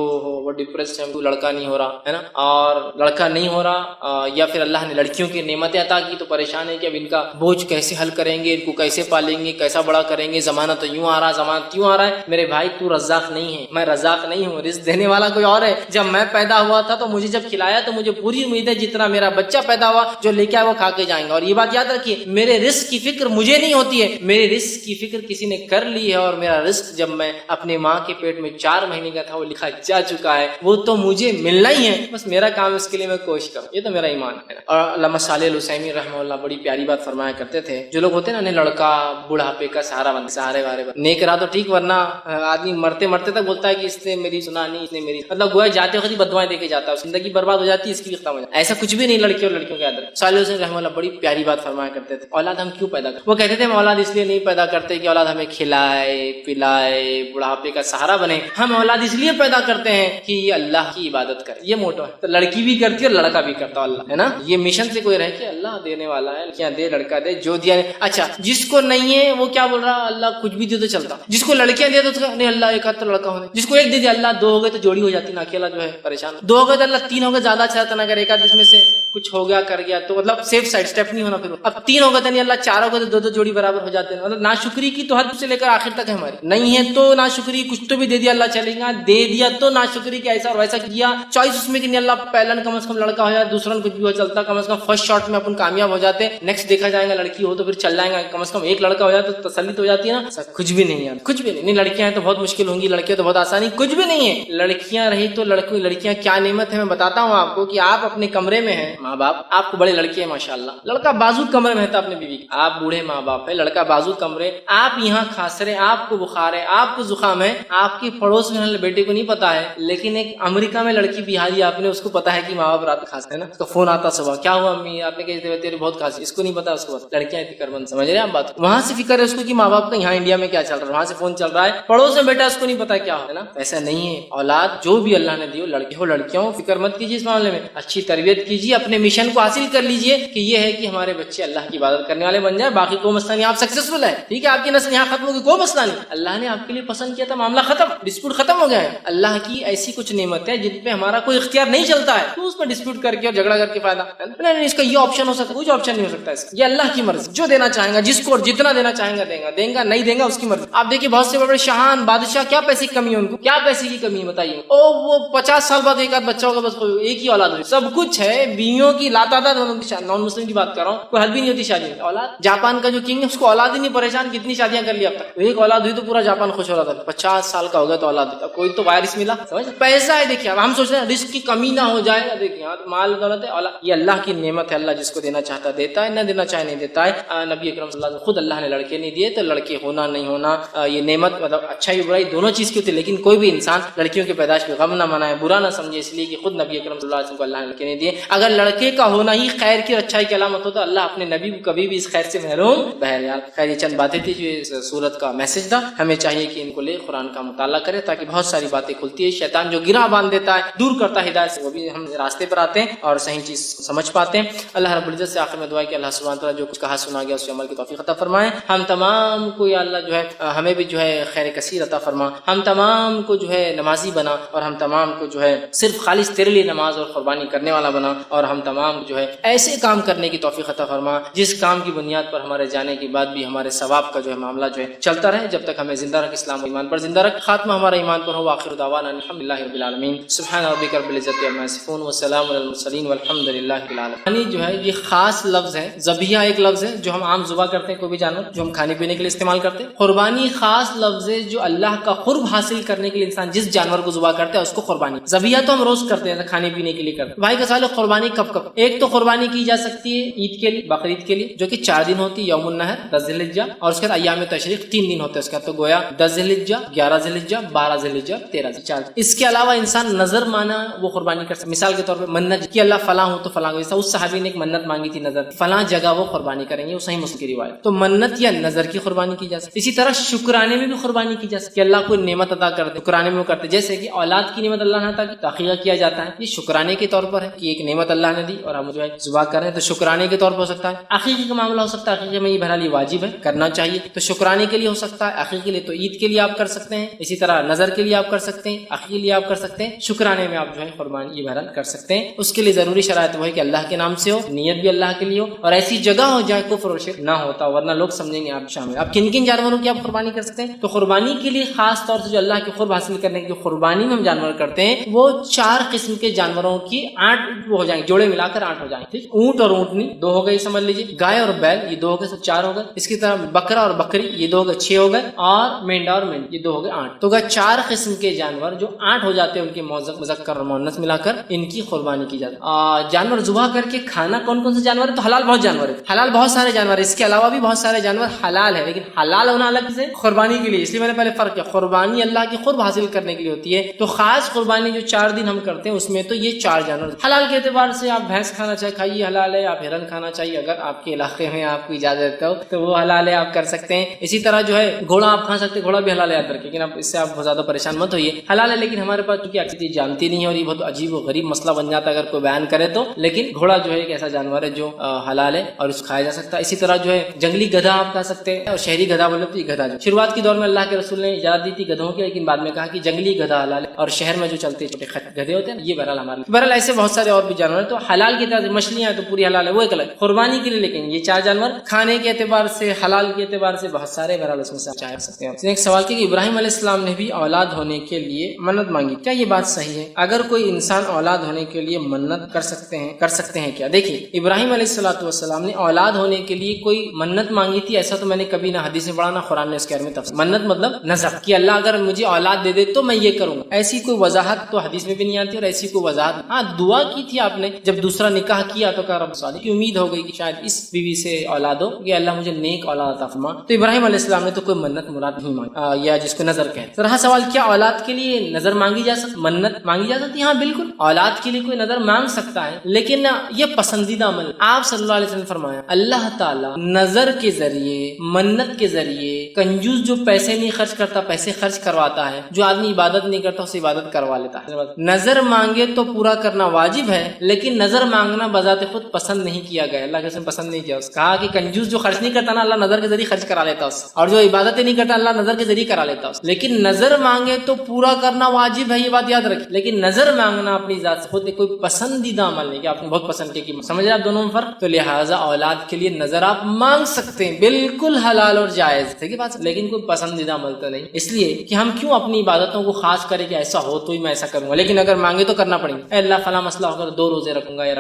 وہ ڈپریسڈ ہے، لڑکا نہیں ہو رہا ہے نا، اور لڑکا نہیں ہو رہا، یا پھر اللہ نے لڑکیوں کی نعمتیں عطا کی تو پریشان ہے کہ اب ان کا بوجھ کیسے حل کریں گے، ان کو کیسے پالیں گے، کیسا بڑا کریں گے، زمانہ تو یوں آ رہا، زمانہ کیوں آ رہا ہے؟ میرے بھائی تو رزاق نہیں ہے، میں رزاق نہیں ہوں، رزق دینے والا کوئی اور ہے۔ جب میں پیدا ہوا تھا تو مجھے جب کھلایا تو مجھے پوری امید ہے جتنا میرا بچہ پیدا ہوا جو لے کے آیا وہ کھا کے جائیں گا، اور یہ بات یاد رکھیں رکھیے میرے رزق کی فکر مجھے نہیں ہوتی ہے، میرے رزق کی فکر کسی نے کر لی ہے، اور میرا رزق جب میں اپنے ماں کے پیٹ میں 4 مہینے کا تھا وہ لکھا جا چکا ہے، وہ تو مجھے ملنا ہی ہے، بس میرا کام ہے اس کے لیے میں کوشش کروں، یہ تو میرا ایمان ہے۔ اور علامہ صالح العثیمین رحمہ اللہ بڑی پیاری بات فرمایا کرتے تھے، جو لوگ ہوتے ہیں نا انہیں لڑکا بڑھاپے کا سہارا بن سہارے وارے بن نیک رہا تو ٹھیک، ورنہ آدمی مرتے مرتے تک بولتا ہے کہ اس نے میری سنا نہیں، اس نے میری، مطلب گویا جاتے وقت بد دعائیں دے کے جاتا ہے، زندگی برباد ہو جاتی ہے، اس کی بھی ختم ہو جاتی ہے۔ ایسا کچھ بھی نہیں لڑکے اور لڑکیوں کے اندر۔ صالح الحسین رحمہ اللہ بڑی پیاری بات فرمایا کرتے تھے، اولاد ہم کیوں پیدا کرتے؟ وہ کہتے تھے ہم اولاد اس لیے نہیں پیدا کرتے کہ اولاد ہمیں کھلائے پلائے بڑھاپے کا سہارا بنے، ہم اولاد اس لیے پیدا کرتے ہیں کہ یہ اللہ کی عبادت کرے، یہ موٹو ہے۔ تو لڑکی بھی کرتی ہے اور لڑکا بھی کرتا ہے، اللہ ہے نا، یہ مشن سے کوئی رہ کہ اللہ دینے والا ہے، لڑکیاں دے لڑکا دے، جو دیا نہیں۔ اچھا جس کو نہیں ہے وہ کیا بول رہا، اللہ کچھ بھی دے تو چلتا، جس کو لڑکیاں دے تو نہیں اللہ ایک آدھ تو لڑکا ہونے، جس کو ایک دے دیا اللہ 2 ہو گئے تو جوڑی ہو جاتی نا، اکیلا جو ہے پریشان، 2 ہو گئے تو اللہ 3 ہو گئے زیادہ اچھا رہتا نا، اگر ایک آدھ اس میں سے کچھ ہو گیا کر گیا تو مطلب سیف سائڈ اسٹیپ نہیں ہونا، پھر اب 3 ہو گئے تو نہیں اللہ 4 ہو گئے تو 2 جوڑی برابر ہو جاتے ہیں، مطلب ناشکری کی تو حد سے لے کر آخر تک ہے ہماری، نہیں ہے تو ناشکری، کچھ تو بھی دے دیا اللہ چلے گا، دے دیا تو ناشکری کہ ایسا اور ویسا کیا، چوائس اس میں کہ نہیں اللہ پہلا کم از کم لڑکا ہو جائے، دوسرا کچھ بھی ہو چلتا، کم از کم فرسٹ شاٹ میں اپن کامیاب ہو جاتے، نیکسٹ دیکھا جائے گا لڑکی ہو تو پھر چل جائے گا، کم از کم ایک لڑکا ہو جائے تو تسلی ہو جاتی ہے نا، کچھ بھی نہیں ہے، کچھ بھی نہیں، لڑکیاں ہیں تو بہت مشکل ہوں گی، لڑکیاں تو بہت آسانی، کچھ بھی نہیں ہے، لڑکیاں رہی تو لڑکیاں کیا نعمت ہے، میں بتاتا ہوں آپ کو کہ آپ اپنے کمرے میں ہیں، ماں باپ آپ کو بڑے لڑکے ہیں ماشاءاللہ، لڑکا بازو کمرے میں ہے اپنے بیوی، آپ بوڑھے ماں باپ ہے، لڑکا بازو کمرے، آپ یہاں کھانس رہے، آپ کو بخار ہے، آپ کو زکام ہے، آپ کے پڑوس میں بیٹے کو نہیں پتا ہے، لیکن ایک امریکہ میں لڑکی بہاری آپ نے، اس کو پتا ہے کہ ماں باپ رات کھانستے ہیں نا، اس کا فون آتا صبح، کیا ہوا امی، آپ نے کہتے تیرے بہت کھانسی، اس کو نہیں پتا، اس کو لڑکیاں فکر مند، سمجھ رہے ہیں آپ بات، وہاں سے فکر ہے اس کو کہ ماں باپ کا یہاں انڈیا میں کیا چل رہا ہے، وہاں سے فون چل رہا ہے، پڑوس میں بیٹا اس کو نہیں پتا کیا ہے نا، ایسا نہیں ہے، اولاد جو بھی اللہ نے دی ہو، لڑکے ہو لڑکیاں ہو، فکر مت کیجیے اس معاملے میں، اچھی تربیت کیجیے، اپنے مشن کو حاصل کر لیجیے کہ یہ ہے کہ ہمارے بچے اللہ کی عبادت کرنے والے بن جائیں، باقی کوئی مسئلہ نہیں، آپ سکسیسفل ہے، ٹھیک ہے، آپ کی نسل یہاں ختم ہوگی، کوئی مسئلہ نہیں، اللہ نے آپ کے لیے پسند کیا تھا، معاملہ ختم، ڈسپیوٹ ختم ہو گیا ہے، اللہ کی ایسی کچھ نعمت ہے جن پہ ہمارا کوئی اختیار نہیں چلتا ہے، تو اس پہ ڈسپیوٹ کر کے اور جھگڑا کر کے فائدہ نہیں، اس کا یہ آپشن ہو سکتا ہے، کچھ آپشن نہیں ہو سکتا اس کا، یہ اللہ کی مرضی، جو دینا چاہیں گا جس کو جتنا دینا چاہیں گا دیں گا نہیں دیں گا اس کی مرضی۔ آپ دیکھیے بہت سے بڑے شاہان بادشاہ، کیا پیسے کی کمی ہے ان کو، کیا پیسے کی کمی ہے بتائیے، وہ 50 سال بعد ایک آدھ بچہ ہوگا، بس ایک ہی اولاد ہوئی، سب کچھ ہے، بیویوں کی لاتعداد، نان مسلم کی بات کر رہا ہوں، کوئی حد بھی نہیں ہوتی شادی میں، اولاد، جاپان کا جو کنگ ہے اس کو اولاد ہی نہیں، پریشان کتنی شادیاں کر لی اب تک، ایک اولاد ہوئی تو پورا جاپان خوش ہو رہا تھا، 50 سال کا ہو گیا تو اولاد، کوئی تو وائرس ملا، سمجھ پیسہ ہے، دیکھیے اب ہم سوچ رہے ہیں رزق کی کمی نہ ہو جائے، دیکھیے مال دولت ہے، اولاد، یہ اللہ کی نعمت ہے، اللہ جس کو دینا چاہتا دیتا ہے، نہ دینا چاہے نہیں دیتا ہے، نبی اکرم صلی اللہ علیہ وسلم خود اللہ نے لڑکے نہیں دیے، تو لڑکے ہونا نہیں ہونا یہ نعمت، مطلب اچھائی برائی دونوں چیز کی ہوتی ہے، لیکن کوئی بھی انسان لڑکیوں کی پیدائش پہ غم نہ منائے، برا نہ سمجھے، اس لیے کہ خود نبی اکرم صلی اللہ علیہ وسلم کو اللہ نے لڑکے نہیں دیے، اگر لڑکے کا ہونا ہی خیر کی اچھائی کی علامت ہوتا اللہ اپنے نبی کو کبھی بھی اس خیر سے محروم۔ بہرحال خیر یہ چند باتیں تھی جو اس سورت کا میسج تھا، ہمیں چاہیے کہ ان کو لے قرآن کا مطالعہ کرے تاکہ بہت ساری باتیں کھلتی ہے، شیطان جو گرہ باندھ دیتا ہے دور کرتا ہے ہدایت سے، وہ بھی ہم راستے پر آتے ہیں اور صحیح چیز سمجھ پاتے ہیں۔ اللہ رب العزت سے آخر میں دعا ہے کہ اللہ سبحانہ تعالیٰ جو کچھ کہا سنا گیا اس کے عمل کی توفیق عطا فرمائے، ہم تمام کو یا اللہ جو ہے ہمیں بھی جو ہے خیر کثیر عطا فرما، ہم تمام کو جو ہے نمازی بنا، اور ہم تمام کو جو ہے صرف خالص تیرے لیے نماز اور قربانی کرنے والا بنا، اور ہم تمام جو ہے ایسے کام کرنے کی توفیق عطا فرما جس کام کی بنیاد پر ہمارے جانے کے بعد بھی ہمارے ثواب کا جو ہے معاملہ جو ہے چلتا رہے، جب تک ہمیں زندہ رکھ، اسلام و ایمان پر زندہ رکھ، خاتمہ ہمارا ایمان پر ہو، آخر دعوانا الحمدللہ رب العالمین، سبحان ربک رب العزت عما یصفون وسلام علی المرسلین والحمدللہ رب العالمین۔ جو ہے یہ خاص لفظ ہے، ذبیحہ ایک لفظ ہے جو ہم عام ذبح کرتے ہیں، کوئی بھی جانور جو ہم کھانے پینے کے لیے استعمال کرتے ہیں، قربانی خاص لفظ ہے جو اللہ کا قرب حاصل کرنے کے لیے انسان جس جانور کو ذبح کرتا ہے اس کو قربانی، ذبیحہ تو ہم روز کرتے ہیں کھانے پینے کے لیے کرتے ہیں۔ بھائی کا سوال ہے قربانی کب کب؟ ایک تو قربانی کی جا سکتی ہے عید کے لیے، بقرعید کے لیے جو کہ 4 دن ہوتی ہے، یوم النحر 10 ذی الحجہ، اور اس کے بعد ایام تشریق 3 دن ہوتے ہیں اس کا، تو گویا 10 ذی الحجہ 11 ذی الحجہ 12 ذی الحجہ 13 ذی الحجہ۔ اس کے علاوہ انسان نظر مانا وہ قربانی کر سکتا، مثال کے طور پہ منت کہ اللہ فلاں ہو تو فلاں، جیسا اس صحابی نے ایک منت مانگی تھی نظر فلاں جگہ وہ قربانی کریں گے، وہ صحیح مسلم کی روایت، تو منت یا نظر کی قربانی کی جا سکتی۔ اسی طرح شکرانے میں بھی قربانی کی جا سکتی، اللہ کو نعمت عطا کر دے، شکرانے میں وہ کرتے، جیسے کہ اولاد کی نعمت اللہ نے عطا کی تو عقیقہ کیا جاتا ہے، یہ شکرانے کے طور پر ہے کہ ایک نعمت اللہ نے دی اور ہم جو ہے ذبح کر رہے ہیں، تو شکرانے کے طور پر ہو سکتا ہے۔ عقیقے کا معاملہ ہو سکتا ہے، عقیقے میں یہ بہرحال یہ واجب ہے کرنا چاہیے، تو شکرانے کے لیے ہو سکتا ہے، عقیقے کے لیے تو عید کے لیے آپ کر سکتے ہیں، اسی طرح نظر کے لیے آپ کر سکتے ہیں، عقیقے کے لیے آپ کر سکتے ہیں، شکرانے میں آپ جو ہے قربانی یہ بہرحال کر سکتے ہیں۔ اس کے لیے ضروری شرائط وہ ہے کہ اللہ کے نام سے ہو، نیت بھی اللہ کے لیے ہو، اور ایسی جگہ ہو جائے کفر و شرک نہ ہوتا، ورنہ لوگ سمجھیں گے آپ شامل۔ آپ کن کن جانوروں کی آپ قربانی کر سکتے ہیں؟ تو قربانی کے لیے خاص طور سے جو اللہ کے قرب حاصل کرنے کی جو قربانی میں ہم جانور کرتے ہیں وہ 4 قسم کے جانوروں کی 8 وہ ہو جائیں گے، جوڑے ملا کر 8 ہو جائیں گے، ٹھیک، اونٹ اور اونٹنی 2 ہو گئی سمجھ لیجیے، گائے اور بیل یہ 2 ہو گئے، 4 ہو گئے، اس کی طرح بکرا اور بکری یہ 2 ہو گئے، 6 ہو گئے، اور مینڈا اور مینڈ یہ 2 ہو گئے، 8۔ تو 4 قسم کے جانور جو 8 ہو جاتے ہیں ان کے مذکر اور مؤنث ملا کر ان کی قربانی کی جاتی ہے۔ جانور ذبح کر کے کھانا کون کون سے جانور ہے؟ تو حلال بہت جانور ہے، حلال بہت سارے جانور، اس کے علاوہ بھی بہت سارے جانور حلال ہے، لیکن حلال ہونا الگ سے قربانی کے لیے، اس لیے میں نے پہلے فرق کیا، قربانی اللہ کی قرب حاصل کرنے کے لیے ہوتی ہے، تو خاص قربانی جو 4 دن ہم کرتے ہیں اس میں تو یہ 4 جانور حلال کے اعتبار سے آپ بھینس کھانا چاہے کھائیے حلال ہے، آپ ہرن کھانا چاہیے اگر آپ کے علاقے میں آپ کو اجازت ہو تو وہ حلال ہے، آپ کر سکتے ہیں۔ اسی طرح جو ہے گھوڑا آپ کھا سکتے ہیں، گھوڑا بھی حلال ہے یاد رکھیں، لیکن اب اس سے آپ بہت زیادہ پریشان مت ہوئیے، حلال ہے، لیکن ہمارے پاس چونکہ اکثر جانتی نہیں ہے اور یہ بہت عجیب و غریب مسئلہ بن جاتا ہے اگر کوئی بیان کرے تو، لیکن گھوڑا جو ہے ایک ایسا جانور ہے جو حلال ہے اور اس کو کھایا جا سکتا ہے۔ اسی طرح جو ہے جنگلی گدھا آپ کھا سکتے ہیں، اور شہری گدھا بولے تو یہ گدھا جو شروعات کے دور میں اللہ کے رسول نے اجازت دی تھی گدھوں کی، لیکن بعد میں کہا کہ جنگلی گدھا حلال ہے، اور شہر میں جو چلتے چھوٹے گدھے ہوتے ہیں یہ بہرحال ہمارے، بہرحال ایسے بہت سارے اور بھی جانور ہیں۔ تو حلال کی طرح مچھلیاں تو پوری حلال ہے، وہ ایک الگ قربانی کے لیے، لیکن یہ 4 جانور کھانے کے اعتبار سے حلال کے اعتبار سے بہت سارے، بہرحال اس میں سے چاہ سکتے ہیں۔ ایک سوال کہ ابراہیم علیہ السلام نے بھی اولاد ہونے کے لیے منت مانگی، کیا یہ بات صحیح ہے؟ اگر کوئی انسان اولاد ہونے کے لیے منت کر سکتے ہیں کیا؟ دیکھیے ابراہیم علیہ السلام نے اولاد ہونے کے لیے کوئی منت مانگی تھی ایسا تو میں نے کبھی نہ حدیث میں پڑھا نہ قرآن نے اس کے بارے میں تفصیل۔ منت مطلب نذر کہ اللہ اگر مجھے اولاد دے دے تو میں یہ کروں گا، ایسی کوئی وضاحت تو حدیث میں بھی نہیں آتی، اور ایسی کوئی وضاحت ہاں دعا کی تھی آپ نے جب دوسرا نکاح کیا تو کہا رب صالح کی امید ہو گئی کہ شاید اس بیوی سے اولاد ہو کہ اللہ مجھے نیک اولاد عطا فرما، تو ابراہیم علیہ السلام نے تو کوئی منت مراد نہیں مانگی یا جس کو نظر کہتے ہیں۔ رہا سوال کیا اولاد کے لیے نظر مانگی جا سکتی، منت مانگی جا سکتی؟ ہاں بالکل، اولاد کے لیے کوئی نظر مانگ سکتا ہے، لیکن یہ پسندیدہ عمل۔ آپ صلی اللہ علیہ وسلم نے فرمایا اللہ تعالیٰ نظر کے ذریعے، منت کے ذریعے، کنجوس جو پیسے نہیں خرچ کرتا پیسے خرچ کرواتا ہے، جو آدمی عبادت نہیں کرتا اسے عبادت کروا لیتا ہے۔ نظر مانگے تو پورا کرنا واجب ہے، لیکن نظر مانگنا بذات خود پسند نہیں کیا گیا، اللہ کے رسول پسند نہیں کیا۔ اس کہا کہ کنجوس جو خرچ نہیں کرتا نا اللہ نظر کے ذریعے خرچ کرا لیتا اس، اور جو عبادت نہیں کرتا اللہ نظر کے ذریعے کرا لیتا اس، لیکن نظر مانگے تو پورا کرنا واجب ہے، یہ بات یاد رکھیں، لیکن نظر مانگنا اپنی ذات سے خود کوئی پسندیدہ عمل نہیں کہ آپ نے بہت پسند کیا، کہ سمجھ رہے آپ دونوں میں فرق؟ تو لہٰذا اولاد کے لیے نظر آپ مانگ سکتے ہیں، بالکل حلال اور جائز ہے بات، لیکن کوئی پسندیدہ عمل تو نہیں، اس لیے کہ ہم کیوں اپنی عبادتوں کو خاص کریں کہ ایسا ہو تو ہی میں ایسا کروں گا، لیکن اگر مانگے تو کرنا پڑے گا۔ اے اللہ فلاں مسئلہ ہوگا تو 2 روزے رکھوں گا یا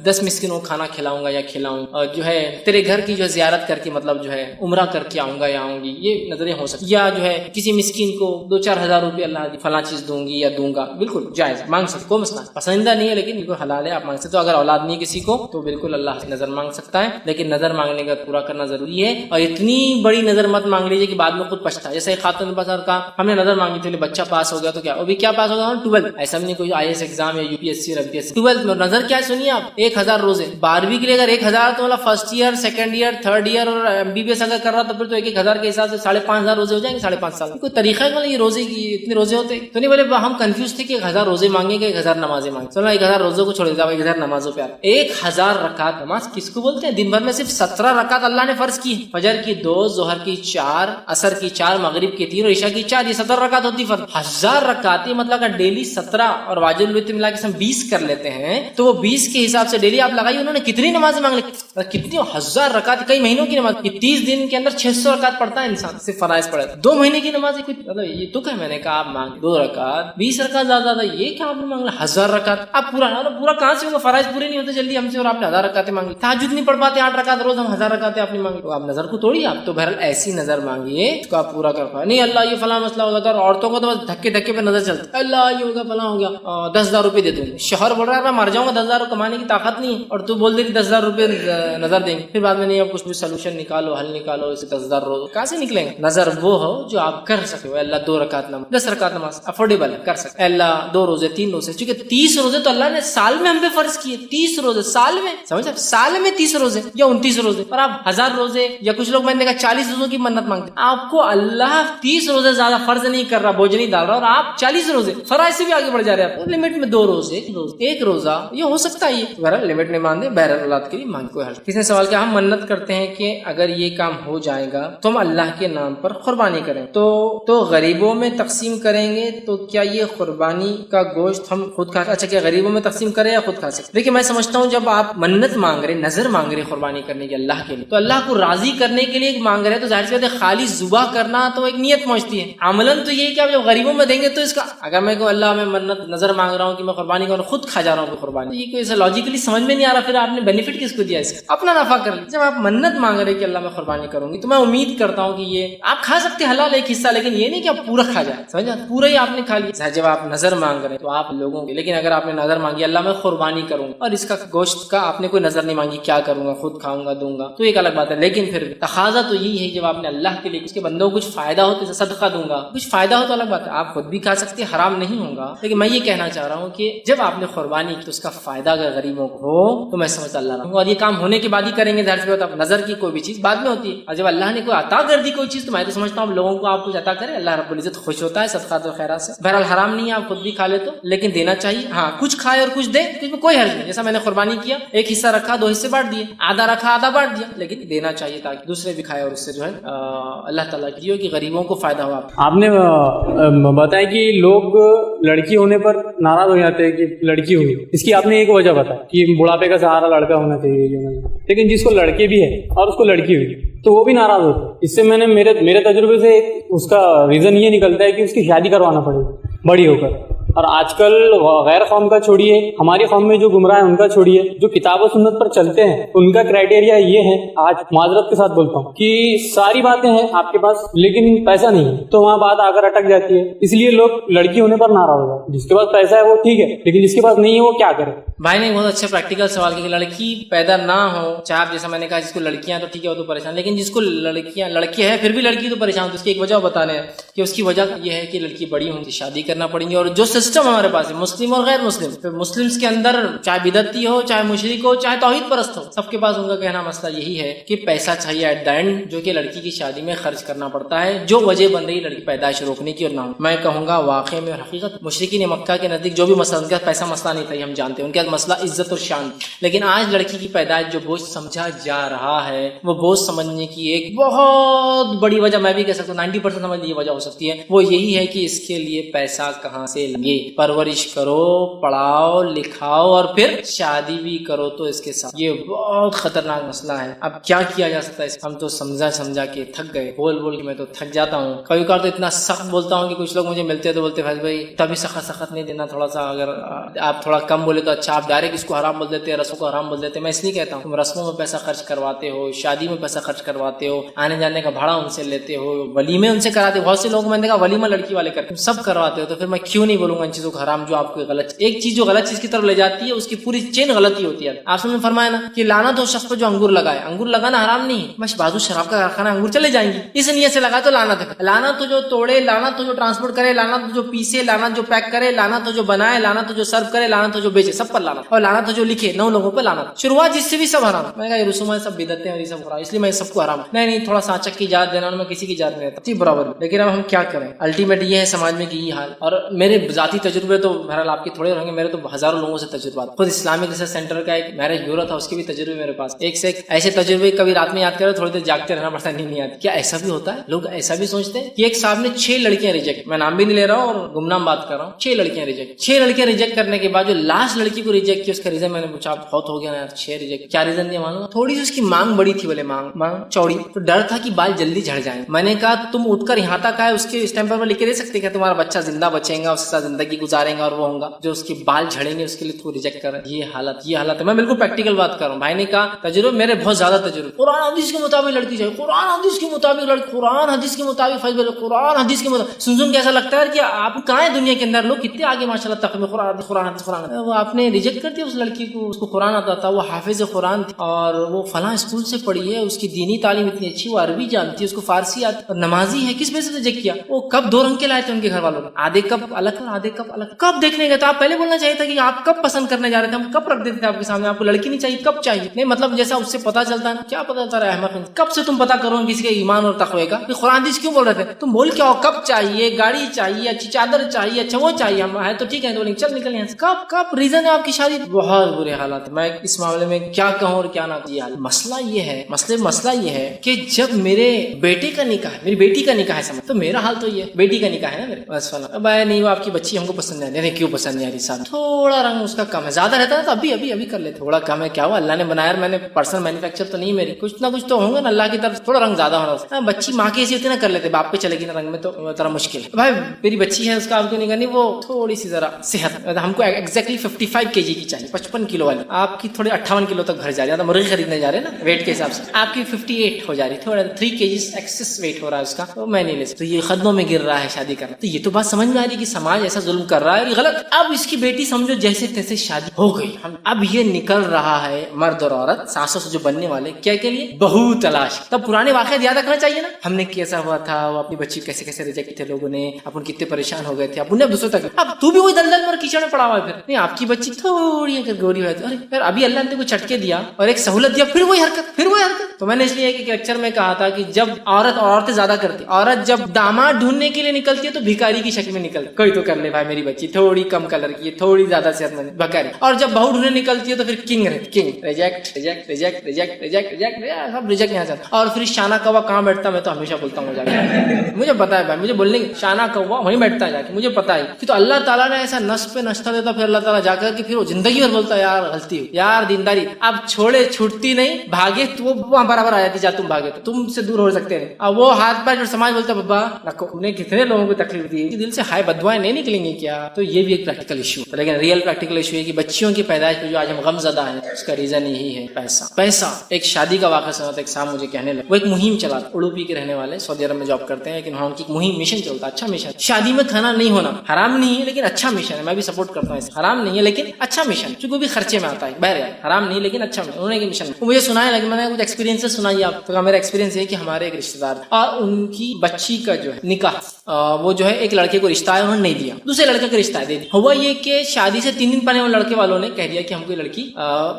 10 مسکینوں کو کھانا کھلاؤں گا یا کھلاؤں، اور جو ہے تیرے گھر کی جو زیارت کر کے مطلب جو ہے عمرہ کر کے آؤں گا یا آؤں گی، یہ نظریں ہو سکتی، یا جو ہے کسی مسکین کو 2-4 ہزار روپے اللہ دی فلاں چیز دوں گی یا دوں گا، بالکل جائز مانگ سکتے، کوئی مسئلہ پسندیدہ نہیں ہے لیکن بالکل حلال ہے، آپ مانگ سکتے ہو۔ اگر اولاد نہیں کسی کو تو بالکل اللہ سے نظر مانگ سکتا ہے، لیکن نظر مانگنے کا پورا کرنا ضروری ہے، اور اتنی بڑی نظر مت مانگ لیجیے کہ بعد میں خود پچھتا ہے۔ جیسے خاتون نے بازار کہا ہم نے نظر مانگی تھی بچہ پاس ہو گیا تو کیا ابھی کیا پاس ہوگا 12، ایسا نہیں کوئی IAS ایگزام یا UPSC اور MPSC 12 میں نظر کیا سنیے آپ 1000 روزے 12ویں کے لیے، اگر 1000 تو مطلب first year second year third year اور MBBS اگر کر رہا تو پھر تو 1000 کے حساب سے 5500 روزے ہو جائیں گے 5.5 سال۔ کوئی طریقہ ہے یہ روزے کی اتنے روزے ہوتے تو نہیں، بولے ہم کنفیوز تھے کہ 1000 روزے مانگیں گے 1000 نمازیں مانگیں، چلو 1000 روزوں کو چھوڑ دیتا ہوں 1000 نمازوں پہ 1000 رکعت نماز کس کو بولتے ہیں؟ دن بھر میں صرف 17 رکعت اللہ نے فرض کی، فجر کی 2، ظہر کی 4، عصر کی 4، مغرب کی 3 اور عشاء کی 4، یہ 17 رکعت ہوتی فرض۔ 1000 رکعت مطلب اگر ڈیلی 17 اور واجب الوتر ملا کے ہم 20 کر لیتے ہیں تو وہ 20 کے حساب سے ڈیلی آپ لگائیے انہوں نے کتنی نمازیں مانگ لی، کتنی 1000 رکعت، کئی مہینوں کی نماز، 30 دن کے اندر 600 رکعت پڑھتا ہے انسان، صرف فرائض پڑھے 2 مہینے کی نماز، مطلب یہ تو کہ میں نے کہا آپ مانگ 2 رکعت 20 رکعت زیادہ تھا، یہ کیا آپ نے مانگا 1000 رکعت؟ آپ پورا کہاں سے ہوگا، فرائض پورے نہیں ہوتے جلدی ہم سے، اور آپ نے 1000 رکعتیں مانگی، تہجد نہیں پڑھ پاتے 8 رکعت روز، ہم 1000 رکعتیں آپ نے مانگی، تو آپ نظر کو توڑیے، آپ تو بہرحال ایسی نظر مانگیے اس کو آپ پورا کر پائے۔ نہیں اللہ یہ فلاں مسئلہ ہوتا ہے، اور عورتوں کو تو بس دھکے پہ نظر چلتا ہے، اللہ یہ ہوگا فلاں ہو گیا 10,000 روپے دے دوں گے، شوہر بول رہا ہے میں مر جاؤں گا 10,000 کمانے کی طاقت نہیں ہے، اور تو بول دے 10,000 روپے نظر دیں گے، پھر بعد میں نہیں اب کچھ بھی سولوشن نکالو حل نکالو، اسے 10,000 روز کہاں سے نکلیں گے؟ نظر وہ ہو جو آپ کر سکے ہو، اللہ 2 رکعت نماز 10 رکعت نماز افورڈیبل ہے کر سکتے، اللہ 2 روزے 3 روزے، چونکہ 30 روزے تو اللہ نے سال میں ہم پہ فرض کیے، 30 روزے سال میں، سمجھ آپ سال میں 30 روزے یا 29 روزے، اور آپ 1000 روزے یا کچھ لوگ میں نے کہا 40 روزوں کی منت مانگتے، آپ کو اللہ 30 روزے زیادہ فرض نہیں کر رہا، بوجھ نہیں ڈال رہا، اور آپ 40 روزے فرائض سے بھی آگے بڑھ جا رہے ہیں، آپ لمٹ میں 2 روزے 1 روزہ یہ ہو سکتا ہے، یہ بہرحال لمٹ میں مان دیں، بہرحال اولاد کے لیے مانگ کوئی حل۔ کسی نے سوال کیا ہم منت کرتے ہیں کہ اگر یہ کام ہو جائے گا تو ہم اللہ کے نام پر قربانی کریں تو غریبوں میں تقسیم کریں گے، تو کیا یہ قربانی کا گوشت ہم خود کھا، اچھا کیا غریبوں میں تقسیم کریں یا خود کھا سکتے؟ دیکھیں میں سمجھتا ہوں جب آپ منت مانگ رہے نظر مانگ رہے قربانی کرنے کی اللہ کے لیے، تو اللہ کو راضی کرنے کے لیے مانگ رہے، تو ظاہر سی بات ہے خالی ذبح کرنا تو ایک نیت پہنچتی ہے، عملاً تو یہ کہ آپ جب غریبوں میں دیں گے تو اس کا، اگر میں کہوں اللہ میں منت نظر مانگ رہا ہوں کہ میں قربانی کروں خود کھا جا رہا ہوں قربانی، یہ کوئی ایسا لاجیکلی سمجھ میں نہیں آ رہا، پھر آپ نے بینیفٹ کس کو دیا؟ اس کا, اپنا نفع کر لی. جب آپ منت مانگ رہے کہ اللہ میں قربانی کروں گی, تو میں امید کرتا ہوں کہ یہ آپ کھا سکتے حلال ایک حصہ, لیکن یہ نہیں کہ آپ پورا کھا جائیں, سمجھا, پورا ہی آپ نے کھا لیا. جب آپ نظر مانگ رہے تو آپ لوگوں کی, لیکن اگر آپ نے نظر مانگی اللہ میں قربانی کروں گا, اور اس کا گوشت کا آپ نے کوئی نظر نہیں مانگی کیا کروں گا, خود کھاؤں گا دوں گا, تو ایک الگ بات ہے. لیکن پھر تقاضا تو یہی ہے جب آپ نے اللہ کے لیے اس کے بندوں کو کچھ فائدہ ہو تو صدقہ دوں گا, کچھ فائدہ ہو تو الگ بات ہے, آپ خود بھی کھا سکتے, حرام نہیں ہوگا. لیکن میں یہ کہنا چاہ رہا ہوں کہ جب آپ نے قربانی کی تو اس کا فائدہ اگر غریبوں کو ہو تو میں سمجھتا اللہ رہوں گا, اور یہ کام ہونے کے بعد ہی کریں گے. ظاہر سی بات ہے, نظر کی کوئی بھی چیز بعد میں ہوتی ہے, اور جب اللہ نے کوئی عطا کر دی کوئی چیز تو میں تو سمجھتا ہوں لوگوں کو آپ کچھ عطا کریں, اللہ رب العزت خوش ہوتا ہے صدقات و خیرات سے. بہرحال حرام نہیں ہے, آپ خود بھی کھا لے تو, لیکن دینا چاہیے. ہاں کچھ کھائے اور کچھ دے, اس میں کوئی حرج نہیں. جیسا میں نے قربانی کیا, ایک حصہ رکھا, 2 حصے بانٹ دیے, آدھا رکھا آدھا بانٹ دیا, لیکن دینا چاہیے تاکہ دوسرے بھی کھائے اور اس سے جو ہے اللہ تعالیٰ کی ہو کہ غریبوں کو فائدہ ہو. آپ نے بتایا کہ لوگ لڑکی ہونے پر ناراض ہو جاتے ہیں کہ لڑکی ہوئی, اس کی آپ نے ایک وجہ بتائی کہ بڑھاپے کا سہارا لڑکا ہونا چاہیے, لیکن جس کو لڑکے بھی ہے اور اس کو لڑکی ہوئی تو وہ بھی ناراض ہوتا ہے. اس سے میں نے میرے تجربے سے اس کا ریزن یہ نکلتا ہے کہ اس کی شادی کروانا پڑے گی بڑی ہو کر. اور آج کل غیر قوم کا چھوڑیے, ہماری قوم میں جو گمراہ ہیں ان کا چھوڑیے, جو کتاب و سنت پر چلتے ہیں ان کا کرائٹیریا یہ ہے, آج معذرت کے ساتھ بولتا ہوں کہ ساری باتیں ہیں آپ کے پاس لیکن پیسہ نہیں ہے, تو وہاں بات آ کر اٹک جاتی ہے. اس لیے لوگ لڑکی ہونے پر ناراض ہو جاتے ہیں. جس کے پاس پیسہ ہے وہ ٹھیک ہے, لیکن جس کے پاس نہیں ہے وہ کیا کرے. بھائی نے بہت اچھا پریکٹیکل سوال کیا کہ لڑکی پیدا نہ ہو, چاہے آپ جیسا میں نے کہا جس کو لڑکیاں تو ٹھیک ہے وہ تو پریشان, لیکن جس کو لڑکی ہے پھر بھی لڑکی تو پریشان, تو اس کی ایک وجہ بتا رہے ہیں کہ اس کی وجہ یہ ہے کہ لڑکی بڑی ہوں گی, شادی کرنا پڑیں گی. اور جو سسٹم ہمارے پاس ہے مسلم اور غیر مسلم, مسلمس کے اندر چاہے بدعتی ہو, چاہے مشرک ہو, چاہے توحید پرست ہو, سب کے پاس ان کا کہنا مسئلہ یہی ہے کہ پیسہ چاہیے ایٹ دا اینڈ, جو کہ لڑکی کی شادی میں خرچ کرنا پڑتا ہے, جو وجہ بن رہی لڑکی پیدائش روکنے کی اور نہ ہو. میں کہوں گا واقعے میں اور حقیقت مشرکین مکہ کے نزدیک جو بھی مسئلہ, ان کا پیسہ مسئلہ نہیں تھا, ہم جانتے ہیں ان کا مسئلہ عزت اور شان, لیکن آج لڑکی کی پیدائش جو بوجھ سمجھا جا رہا ہے وہ بوجھ سمجھنے کی ایک بہت بڑی وجہ میں بھی کہہ سکتا ہوں 90% سمجھ یہ وجہ ہو سکتی ہے, وہ یہی ہے کہ اس کے لیے پیسہ کہاں سے لگے. پرورش کرو, پڑھاؤ لکھاؤ اور پھر شادی بھی کرو تو اس کے ساتھ, یہ بہت خطرناک مسئلہ ہے. اب کیا کیا جا سکتا ہے, ہم تو سمجھا کے تھک گئے, بول کے میں تو تھک جاتا ہوں. کبھی کبھار تو اتنا سخت بولتا ہوں کہ کچھ لوگ مجھے ملتے تو بولتے فیض بھائی تبھی سخت نہیں دینا, تھوڑا سا اگر آپ تھوڑا کم بولے تو اچھا, آپ ڈائریکٹ اس کو حرام بول دیتے ہیں, رسموں کو حرام بول دیتے ہیں. میں اس لیے کہتا ہوں تم رسموں میں پیسہ خرچ کرواتے ہو, شادی میں پیسہ خرچ کرواتے ہو, آنے جانے کا بھاڑا ان سے لیتے ہو, ولیمے ان سے کراتے ہو. بہت سے لوگ میں نے کہا ولیمہ لڑکی والے کرتے, سب کرواتے ہو, تو پھر میں کیوں نہیں بولوں گا ان چیزوں کو حرام جو آپ کو غلط, ایک چیز جو غلط چیز کی طرف لے جاتی ہے اس کی پوری چین غلطی ہوتی ہے. آپ نے فرمایا نا کہ لعنت ہو شخص پر جو انگور لگائے, انگور لگانا حرام نہیں ہے, بس بازو شراب کا کارخانہ انگور چلے جائیں گی, اس نیت سے لگا تو لعنت ہے. لعنت تو جو توڑے, لعنت تو جو ٹرانسپورٹ کرے, لعنت تو جو پیسے, لعنت جو پیک کرے, لعنت تو جو بنائے, لعنت تو جو سرو کرے, لعنت تو جو بیچے, سب پر لعنت, اور لعنت تو جو لکھے 9 لوگوں پہ لعنت. شروعات جس سے بھی سب حرام. میں نے کہا یہ رسومات سب بدعتیں ہیں اور یہ سب حرام, اس لیے میں سب کو حرام نہیں تھوڑا سا چک کی اجازت دینا, میں کسی کی اجازت نہیں دیتا ٹھیک برابر. لیکن اب ہم کیا کریں, الٹیمیٹ یہ ہے سماج میں کہ یہ حال, اور میرے ذاتی تجربے تو بہرحال آپ کے تھوڑے رہیں گے, میرے تو ہزاروں لوگوں سے تجربات. خود اسلامک ریسرچ سینٹر کا ایک میرج بیورو تھا, اس کے بھی تجربے میرے پاس, ایک سے ایک ایسے تجربے. کبھی رات میں یاد کرے, تھوڑی دیر جاگتے رہنا پڑتا, نہیں آتی. کیا ایسا بھی ہوتا ہے, لوگ ایسا بھی سوچتے ہیں کہ ایک صاحب نے 6 لڑکیاں ریجیکٹ, میں نام بھی نہیں لے رہا ہوں اور گمنام بات کر رہا ہوں, 6 لڑکیاں ریجیکٹ. 6 لڑکیاں ریجیکٹ کرنے کے بعد جو لاسٹ لڑکی کو ریجیکٹ کیا اس کا ریزن میں نے پوچھا, بہت ہو گیا نا یار 6 ریجیکٹ, کیا ریزن دیا معلوم, تھوڑی سی اس کی مانگ بڑی تھی, بولے مانگ چوڑی, تو ڈر تھا کہ بال جلدی جھڑ جائیں. میں نے کہا تم اٹھ کر یہاں تک آئے, اس کے اسٹیمپر پر لکھ کے دے سکتے کہ تمہارا بچہ زندہ بچے گا, اس کے ساتھ زندگی گزارے گا اور وہ ہوگا, جو اس کے بال جھڑیں گے اس کے لیے تو ریجیکٹ کر. یہ حالت ہے, میں بالکل پریکٹیکل بات کر رہا ہوں. بھائی نے کہا تجربے میرے بہت زیادہ تجربے, قرآن حدیث کے مطابق لڑکی چاہیے, قرآن حدیث کے مطابق لڑکی, قرآن حدیث کے مطابق فیض بھائی, قرآن حدیث کے مطابق. سن کے ایسا لگتا ہے کہ آپ کہاں ہیں دنیا کے اندر, لوگ کتنے آگے ماشاءاللہ تک میں قرآن. وہ آپ نے ریجیکٹ کر دیا اس لڑکی کو, اس کو قرآن آتا تھا, وہ حافظ قرآن تھی اور وہ فلاں اسکول سے پڑھی ہے, اس کی دینی تعلیم اتنی اچھی, وہ عربی جانتی ہے, اس کو فارسی آتی اور نمازی ہے. کس وجہ سے ریجیکٹ کیا, وہ کب 2 رنگ کے لائے تھے ان کے گھر والوں نے, آدھے کپ الگ اور آدھے کپ الگ. کب دیکھنے گئے تو آپ پہلے بولنا چاہیے تھا کہ آپ کب پسند کرنے جا رہے تھے, ہم کب رکھ دیتے تھے آپ کے سامنے, آپ کو لڑکی نہیں چاہیے کب چاہیے, نہیں مطلب جیسا اس سے پتا چلتا ہے, کیا پتا چلتا ہے احمد, کب سے تم پتا کرو کسی کے ایمان اور تقوی کا, قرآن حدیث کیوں بول رہے تھے, تم بول کیا ہو, کب چاہیے, گاڑی چاہیے, اچھی چادر چاہیے, اچھا وہ چاہیے, ہم ہے تو ٹھیک ہے تو چل نکل یہاں سے. کب ریزن ہے آپ کی شادی, بہت برے حالات. میں اس معاملے میں کیا کہوں اور کیا نہ کہوں. مسئلہ یہ ہے کہ جب میرے بیٹے کا نکاح ہے, میری بیٹی کا نکاح ہے, سمجھ تو میرا حال تو یہ بیٹی کا نکاح ہے نا میرے, بس فلاں نہیں وہ آپ کی بچی بچی ہم کو پسند نہیں آ رہی. کیوں پسند نہیں آ رہی صاحب؟ تھوڑا رنگ اس کا کم ہے, زیادہ رہتا ہے تو ابھی کر لیتے. تھوڑا کم ہے کیا ہوا, اللہ نے بنایا, میں نے پرسنل مینوفیکچر تو نہیں میری, کچھ نہ کچھ تو ہوگا نا اللہ کی طرف, تھوڑا رنگ زیادہ ہونا. بچی ماں کی حیثیت نہ کر لیتے, باپ پہ چلے گی نا رنگ میں تو ذرا مشکل ہے. بھائی میری بچی ہے, اس کا آپ کیوں نہیں کرنی, وہ تھوڑی سی ذرا صحت, ہم کو ایگزیکٹلی 55 kg کی چاہیے, 55 کلو والی. آپ کی تھوڑی 58 کلو تک بھر جا رہی ہے, مرغی خریدنے جا رہے ہیں نا ویٹ کے حساب سے, آپ کی 58 ہو جا رہی ہے, تھوڑا 3 kg ایکسس ویٹ ہو رہا ہے اس کا, تو میں نہیں لے سکتا. تو یہ قدموں میں گر رہا ہے شادی کرنا. تو یہ تو بات سمجھ میں آ رہی کہ سماج ایسا ظلم کر رہا ہے, غلط. اب اس کی بیٹی سمجھو جیسے تیسے شادی ہو گئی, اب یہ نکل رہا ہے مرد اور عورت ساسوں سے جو بننے والے کیا کے لیے, بہو تلاش. تب پرانے واقعات یاد رکھنا چاہیے نا, ہم نے کیسا ہوا تھا, وہ اپنی بچی کیسے کیسے ریجیکٹ تھے لوگوں نے, اپن کتنے پریشان ہو گئے تھے, اب انہیں دوسروں تک. اب تو بھی وہی دلدل میں کیچڑ میں پڑا ہوا ہے. پھر نہیں, آپ کی بچی تھوڑی اگر گوری ہوئی تو پھر ابھی اللہ نے کو چٹکے دیا اور ایک سہولت دیا, پھر وہی حرکت. تو میں نے اس لیے ایک لیکچر میں کہا تھا کہ جب عورتیں زیادہ کرتی, عورت جب داماد ڈھونڈنے کے لیے نکلتی ہے تو بھکاری کی شکل میں نکلتی, کوئی تو کر لے بھائی میری بچی تھوڑی کم کلر کی ہے, تھوڑی زیادہ صحت مند, بھکاری. اور جب بہو ڈھونڈنے نکلتی ہے تو پھر کنگ ریجیکٹ سب ریجیکٹ یہاں سے. اور پھر شانہ کوا کہاں بیٹھتا, میں تو ہمیشہ بولتا ہوں جا کے, مجھے پتا ہے بھائی, مجھے بولنے کی شانہ کوا وہیں بیٹھتا ہے جا کے, مجھے پتا ہے کہ تو اللہ تعالیٰ نے ایسا نس پہ نشتہ دیتا, پھر اللہ تعالیٰ جا کر کے پھر وہ زندگی بھر بولتا ہے یار غلطی ہو, یار دینداری, اب چھوڑے چھوٹتی نہیں, بھاگے تو وہ وہاں برابر آ جاتی, جا تم بھاگے تو تم سے دور ہو سکتے ہیں. اب وہ ہاتھ پیر جو سماج بولتا ہے بابا رکھو, انہیں کتنے لوگوں کو تکلیف دی, دل سے ہائے بدوائیں نہیں نکلیں گی کیا. تو یہ بھی ایک پریکٹیکل ایشو ہے, لیکن ریئل پریکٹیکل ایشو ہے کہ بچیوں کی پیدائش پہ جو آج ہم غم زدہ ہیں, اس کا ریزن یہی ہے پیسہ. ایک شادی کا واقعہ سنا تھا, ایک صاحب مجھے کہنے لگے, وہ ایک مہم چلا, اڑوپی کے رہنے والے, سعودی عرب میں جاب کرتے ہیں, لیکن وہاں ان کی مہم مشن چلتا, اچھا مشن. شادی میں کھانا نہیں ہونا حرام نہیں ہے لیکن اچھا مشن ہے, میں بھی سپورٹ کرتا ہوں, حرام نہیں ہے لیکن اچھا مشن, چونکہ وہ بھی خرچے میں آتا ہے, بہرحال حرام نہیں لیکن اچھا مشن. انہوں نے مشن مجھے سنایا, لیکن میں نے کچھ ایکسپیرینس سنائی آپ کو. میرا ایکسپیرینس ہے کہ ہمارے ایک رشتے دار اور ان کی بچی کا جو ہے نکاح, وہ جو ہے ایک لڑکے کو رشتہ ہے, انہوں نے نہیں دیا, دوسرے لڑکے کا رشتہ دے دیا. ہوا یہ کہ شادی سے 3 دن پہلے ان لڑکے والوں نے کہہ دیا کہ ہم کو لڑکی